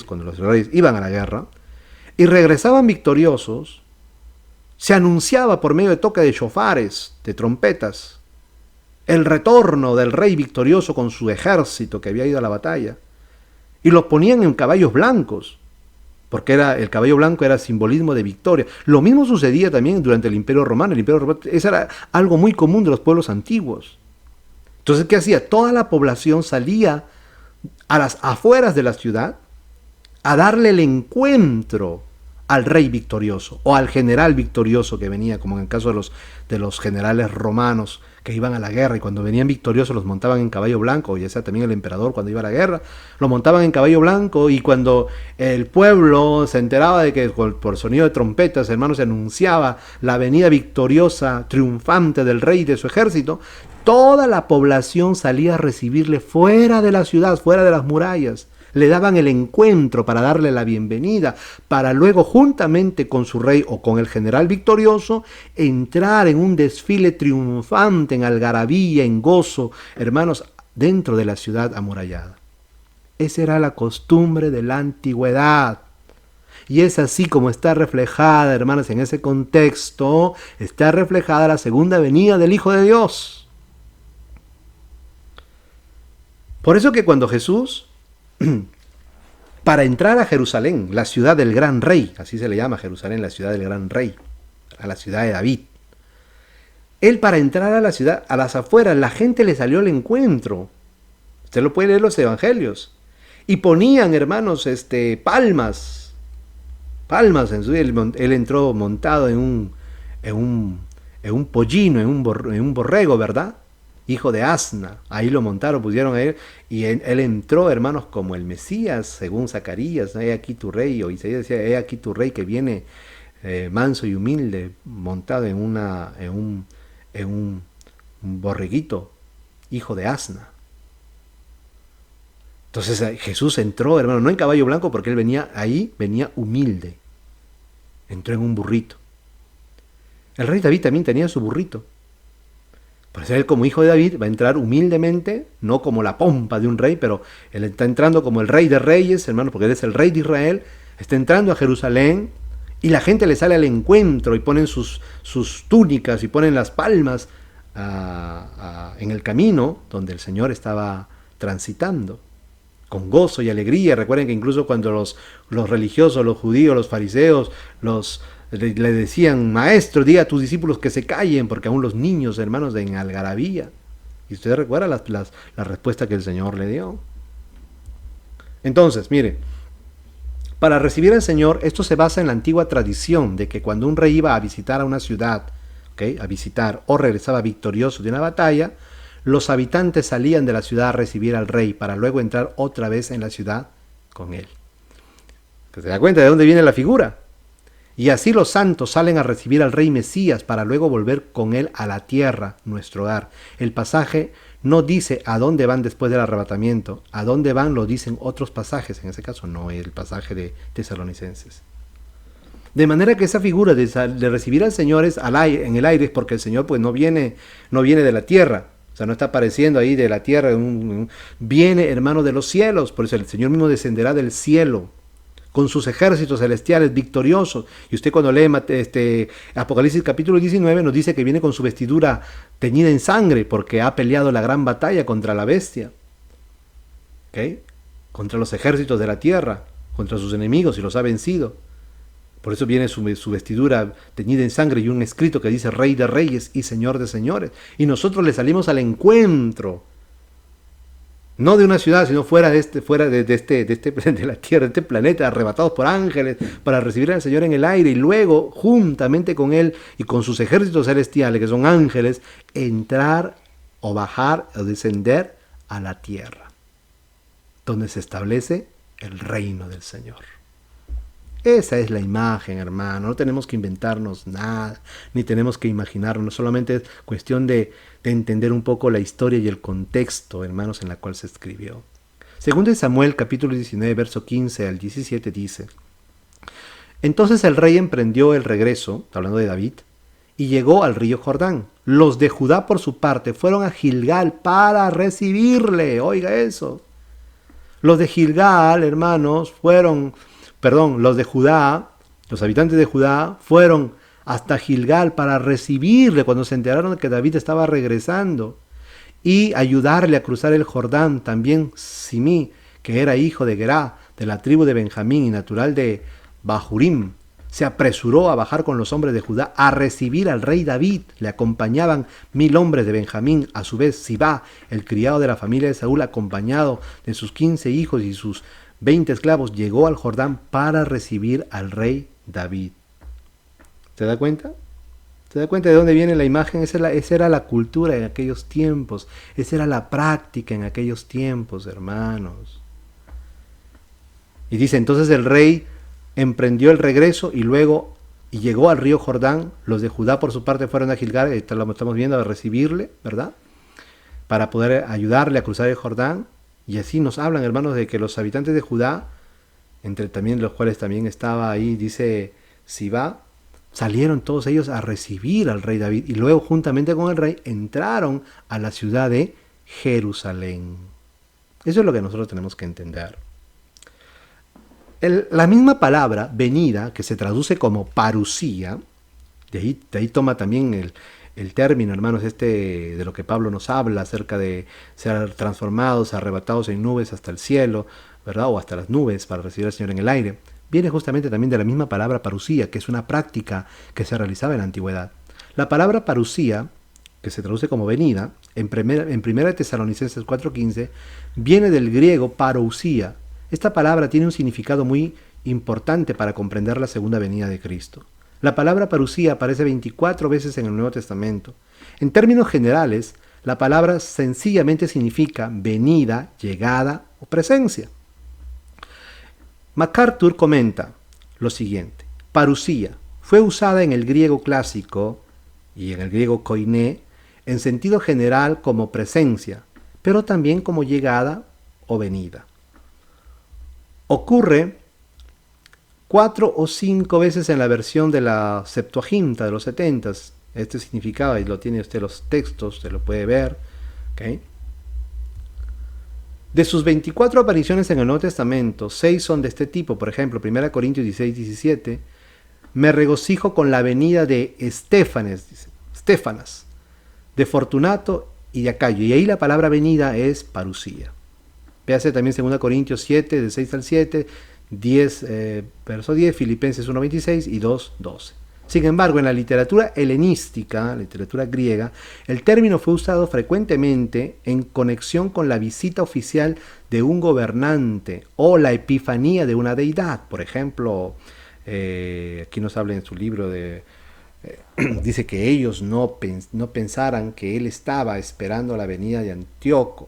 cuando los reyes iban a la guerra y regresaban victoriosos, se anunciaba por medio de toque de shofares, de trompetas, el retorno del rey victorioso con su ejército que había ido a la batalla. y los ponían en caballos blancos, porque el caballo blanco era simbolismo de victoria. Lo mismo sucedía también durante el Imperio Romano. El Imperio Romano, eso era algo muy común de los pueblos antiguos. Entonces, ¿qué hacía? Toda la población salía a las afueras de la ciudad a darle el encuentro al rey victorioso o al general victorioso que venía, como en el caso de los generales romanos que iban a la guerra, y cuando venían victoriosos los montaban en caballo blanco, ya sea también el emperador cuando iba a la guerra, lo montaban en caballo blanco, y cuando el pueblo se enteraba de que por sonido de trompetas, hermanos, se anunciaba la venida victoriosa, triunfante del rey y de su ejército, toda la población salía a recibirle fuera de la ciudad, fuera de las murallas. Le daban el encuentro para darle la bienvenida, para luego, juntamente con su rey o con el general victorioso, entrar en un desfile triunfante, en algarabía, en gozo, hermanos, dentro de la ciudad amurallada. Esa era la costumbre de la antigüedad. Y es así como está reflejada, hermanos, en ese contexto, está reflejada la segunda venida del Hijo de Dios. Por eso que cuando Jesús, para entrar a Jerusalén, la ciudad del gran rey, así se le llama Jerusalén, la ciudad del gran rey, a la ciudad de David. Él, para entrar a la ciudad, a las afueras, la gente le salió al encuentro. Usted lo puede leer en los evangelios. Y ponían, hermanos, palmas en su día. Él entró montado en un pollino, en un borrego, ¿verdad? Hijo de asna. Ahí lo montaron, pusieron a él, y él entró, hermanos, como el Mesías, según Zacarías. He aquí tu rey, o Isaías decía, he aquí tu rey que viene manso y humilde, montado en un borreguito, hijo de asna. Entonces Jesús entró, hermano, no en caballo blanco, porque él venía humilde. Entró en un burrito. El rey David también tenía su burrito. Por eso él, como hijo de David, va a entrar humildemente, no como la pompa de un rey, pero él está entrando como el rey de reyes, hermano, porque él es el rey de Israel. Está entrando a Jerusalén y la gente le sale al encuentro y ponen sus túnicas y ponen las palmas en el camino donde el Señor estaba transitando, con gozo y alegría. Recuerden que incluso cuando los religiosos, los judíos, los fariseos, le decían, maestro, diga a tus discípulos que se callen, porque aún los niños, hermanos, en algarabía. Y usted recuerda la respuesta que el Señor le dio. Entonces, mire, para recibir al Señor, esto se basa en la antigua tradición de que cuando un rey iba a visitar a una ciudad, a visitar, o regresaba victorioso de una batalla, los habitantes salían de la ciudad a recibir al rey para luego entrar otra vez en la ciudad con él. ¿Se da cuenta de dónde viene la figura? Y así los santos salen a recibir al rey Mesías para luego volver con él a la tierra, nuestro hogar. El pasaje no dice a dónde van después del arrebatamiento. A dónde van lo dicen otros pasajes, en ese caso no el pasaje de Tesalonicenses. De manera que esa figura de recibir al Señor es en el aire, es porque el Señor pues no viene de la tierra. O sea, no está apareciendo ahí de la tierra. Viene, hermano, de los cielos. Por eso el Señor mismo descenderá del cielo con sus ejércitos celestiales victoriosos. Y usted cuando lee Apocalipsis capítulo 19 nos dice que viene con su vestidura teñida en sangre porque ha peleado la gran batalla contra la bestia, contra los ejércitos de la tierra, contra sus enemigos, y los ha vencido. Por eso viene su vestidura teñida en sangre y un escrito que dice Rey de Reyes y Señor de Señores. Y nosotros le salimos al encuentro, no de una ciudad, sino fuera de la tierra, de este planeta, arrebatados por ángeles, para recibir al Señor en el aire y luego, juntamente con Él y con sus ejércitos celestiales, que son ángeles, entrar o bajar o descender a la tierra, donde se establece el reino del Señor. Esa es la imagen, hermano. No tenemos que inventarnos nada, ni tenemos que imaginarnos. Solamente es cuestión de entender un poco la historia y el contexto, hermanos, en la cual se escribió. Segundo de Samuel, capítulo 19, verso 15 al 17, dice: Entonces el rey emprendió el regreso, hablando de David, y llegó al río Jordán. Los de Judá, por su parte, fueron a Gilgal para recibirle. Oiga eso. Los de Gilgal, hermanos, los de Judá, los habitantes de Judá, fueron hasta Gilgal para recibirle cuando se enteraron de que David estaba regresando y ayudarle a cruzar el Jordán. También Simí, que era hijo de Gerá, de la tribu de Benjamín y natural de Bahurim, se apresuró a bajar con los hombres de Judá a recibir al rey David. Le acompañaban 1000 hombres de Benjamín. A su vez, Sibá, el criado de la familia de Saúl, acompañado de sus 15 hijos y sus 20 esclavos, llegó al Jordán para recibir al rey David. ¿Se da cuenta? ¿Se da cuenta de dónde viene la imagen? Esa era la cultura en aquellos tiempos. Esa era la práctica en aquellos tiempos, hermanos. Y dice, entonces el rey emprendió el regreso y luego llegó al río Jordán. Los de Judá por su parte fueron a Gilgal, lo estamos viendo, a recibirle, ¿verdad? Para poder ayudarle a cruzar el Jordán. Y así nos hablan, hermanos, de que los habitantes de Judá, entre también los cuales también estaba ahí, dice Sibá, salieron todos ellos a recibir al rey David y luego juntamente con el rey entraron a la ciudad de Jerusalén. Eso es lo que nosotros tenemos que entender. La misma palabra venida, que se traduce como parusía, de ahí toma también el término, hermanos, de lo que Pablo nos habla acerca de ser transformados, arrebatados en nubes hasta el cielo, ¿verdad? O hasta las nubes para recibir al Señor en el aire. Viene justamente también de la misma palabra parusía, que es una práctica que se realizaba en la antigüedad. La palabra parusía, que se traduce como venida, en 1 Tesalonicenses 4:15, viene del griego parousia. Esta palabra tiene un significado muy importante para comprender la segunda venida de Cristo. La palabra parusía aparece 24 veces en el Nuevo Testamento. En términos generales, la palabra sencillamente significa venida, llegada o presencia. MacArthur comenta lo siguiente: parusía fue usada en el griego clásico y en el griego koiné en sentido general como presencia, pero también como llegada o venida. Ocurre 4 o 5 veces en la versión de la Septuaginta de los 70. Este significado, y lo tiene usted los textos, se lo puede ver. ¿Okay? De sus 24 apariciones en el Nuevo Testamento, 6 son de este tipo. Por ejemplo, 1 Corintios 16:17, me regocijo con la venida de Estéfanas, de Fortunato y de Acayo. Y ahí la palabra venida es parusía. Véase también 2 Corintios 7, de 6 al 7, 10, verso 10, Filipenses 1:26 y 2:12. Sin embargo, en la literatura helenística, literatura griega, el término fue usado frecuentemente en conexión con la visita oficial de un gobernante o la epifanía de una deidad. Por ejemplo, aquí nos habla en su libro dice que ellos no pensaran que él estaba esperando la venida de Antíoco.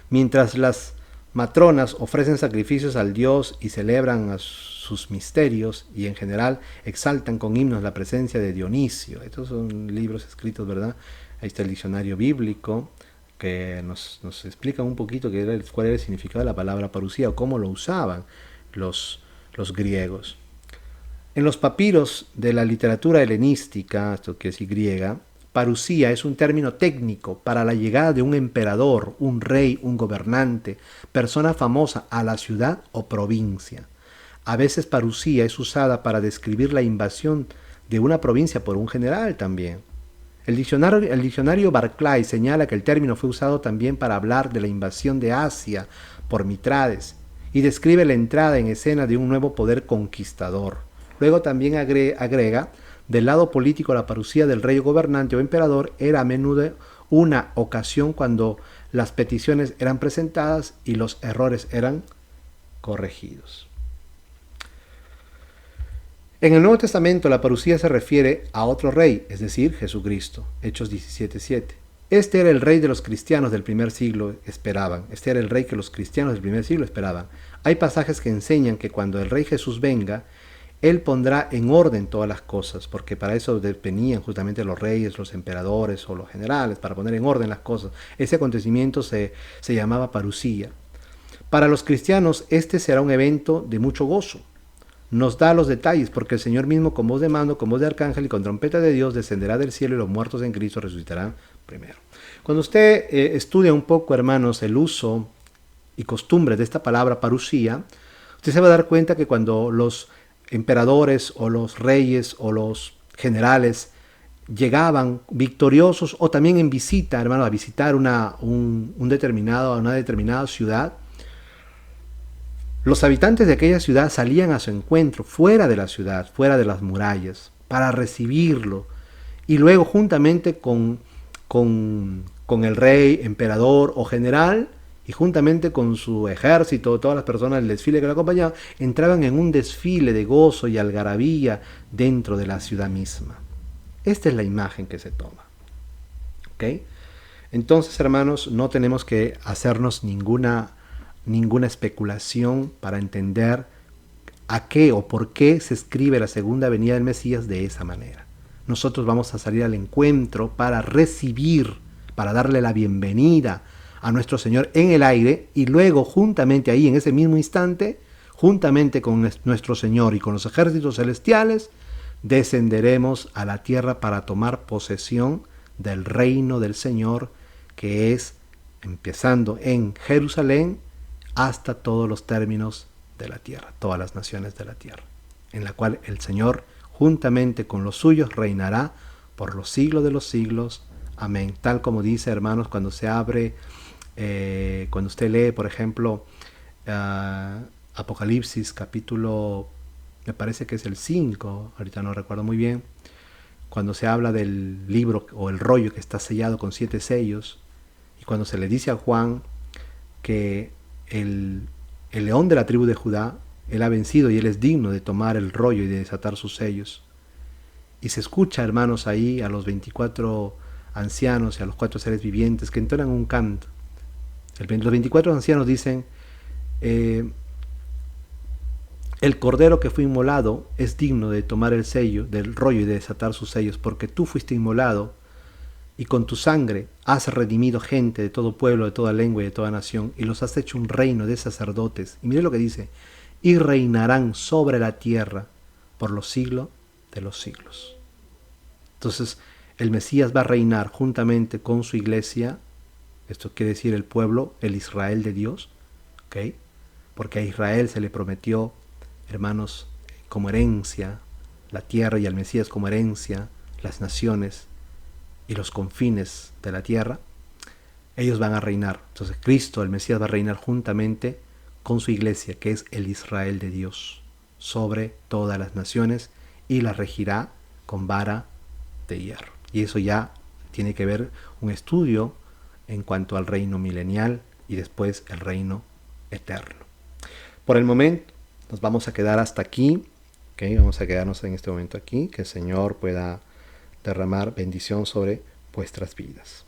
Mientras las matronas ofrecen sacrificios al dios y celebran sus misterios y en general exaltan con himnos la presencia de Dionisio. Estos son libros escritos, ¿verdad? Ahí está el diccionario bíblico que nos explica un poquito cuál era el significado de la palabra parusía o cómo lo usaban los griegos. En los papiros de la literatura helenística, esto quiere decir griega, parusía es un término técnico para la llegada de un emperador, un rey, un gobernante, persona famosa a la ciudad o provincia. A veces parusía es usada para describir la invasión de una provincia por un general también. El diccionario Barclay señala que el término fue usado también para hablar de la invasión de Asia por Mitrades y describe la entrada en escena de un nuevo poder conquistador. Luego también agrega, del lado político, la parusía del rey o gobernante o emperador era a menudo una ocasión cuando las peticiones eran presentadas y los errores eran corregidos. En el Nuevo Testamento la parusía se refiere a otro rey, es decir, Jesucristo, Hechos 17:7. Este era el rey de los cristianos del primer siglo esperaban. Este era el rey que los cristianos del primer siglo esperaban. Hay pasajes que enseñan que cuando el rey Jesús venga, Él pondrá en orden todas las cosas, porque para eso venían justamente los reyes, los emperadores o los generales, para poner en orden las cosas. Ese acontecimiento se llamaba parusía. Para los cristianos este será un evento de mucho gozo. Nos da los detalles, porque el Señor mismo con voz de mando, con voz de arcángel y con trompeta de Dios descenderá del cielo y los muertos en Cristo resucitarán primero. Cuando usted estudia un poco, hermanos, el uso y costumbre de esta palabra parusía, usted se va a dar cuenta que cuando los emperadores o los reyes o los generales llegaban victoriosos o también en visita, hermano, a visitar una determinada ciudad, Los habitantes de aquella ciudad salían a su encuentro fuera de la ciudad, fuera de las murallas, para recibirlo. Y luego juntamente con el rey, emperador o general, y juntamente con su ejército, todas las personas del desfile que lo acompañaban, entraban en un desfile de gozo y algarabía dentro de la ciudad misma. Esta es la imagen que se toma. ¿Ok? Entonces, hermanos, no tenemos que hacernos ninguna especulación para entender a qué o por qué se escribe la segunda venida del Mesías de esa manera. Nosotros vamos a salir al encuentro para recibir, para darle la bienvenida a nuestro Señor en el aire, y luego juntamente ahí, en ese mismo instante, juntamente con nuestro Señor y con los ejércitos celestiales, descenderemos a la tierra para tomar posesión del reino del Señor, que es empezando en Jerusalén hasta todos los términos de la tierra, todas las naciones de la tierra, en la cual el Señor juntamente con los suyos reinará por los siglos de los siglos. Amén. Tal como dice, hermanos, cuando se abre, cuando usted lee, por ejemplo, Apocalipsis capítulo, me parece que es el 5, ahorita no recuerdo muy bien, cuando se habla del libro o el rollo que está sellado con 7 sellos, y cuando se le dice a Juan que el león de la tribu de Judá, él ha vencido y él es digno de tomar el rollo y de desatar sus sellos. Y se escucha, hermanos, ahí a los 24 ancianos y a los 4 seres vivientes que entonan un canto. Los 24 ancianos dicen, el cordero que fue inmolado es digno de tomar el sello del rollo y de desatar sus sellos, porque tú fuiste inmolado y con tu sangre has redimido gente de todo pueblo, de toda lengua y de toda nación, y los has hecho un reino de sacerdotes. Y mire lo que dice, y reinarán sobre la tierra por los siglos de los siglos. Entonces, el Mesías va a reinar juntamente con su iglesia, esto quiere decir el pueblo, el Israel de Dios, ¿ok? Porque a Israel se le prometió, hermanos, como herencia la tierra, y al Mesías como herencia las naciones y los confines de la tierra. Ellos van a reinar. Entonces Cristo, el Mesías, va a reinar juntamente con su iglesia, que es el Israel de Dios, sobre todas las naciones, y las regirá con vara de hierro. Y eso ya tiene que ver un estudio en cuanto al reino milenial y después el reino eterno. Por el momento nos vamos a quedar hasta aquí. ¿Okay? Vamos a quedarnos en este momento aquí. Que el Señor pueda derramar bendición sobre vuestras vidas.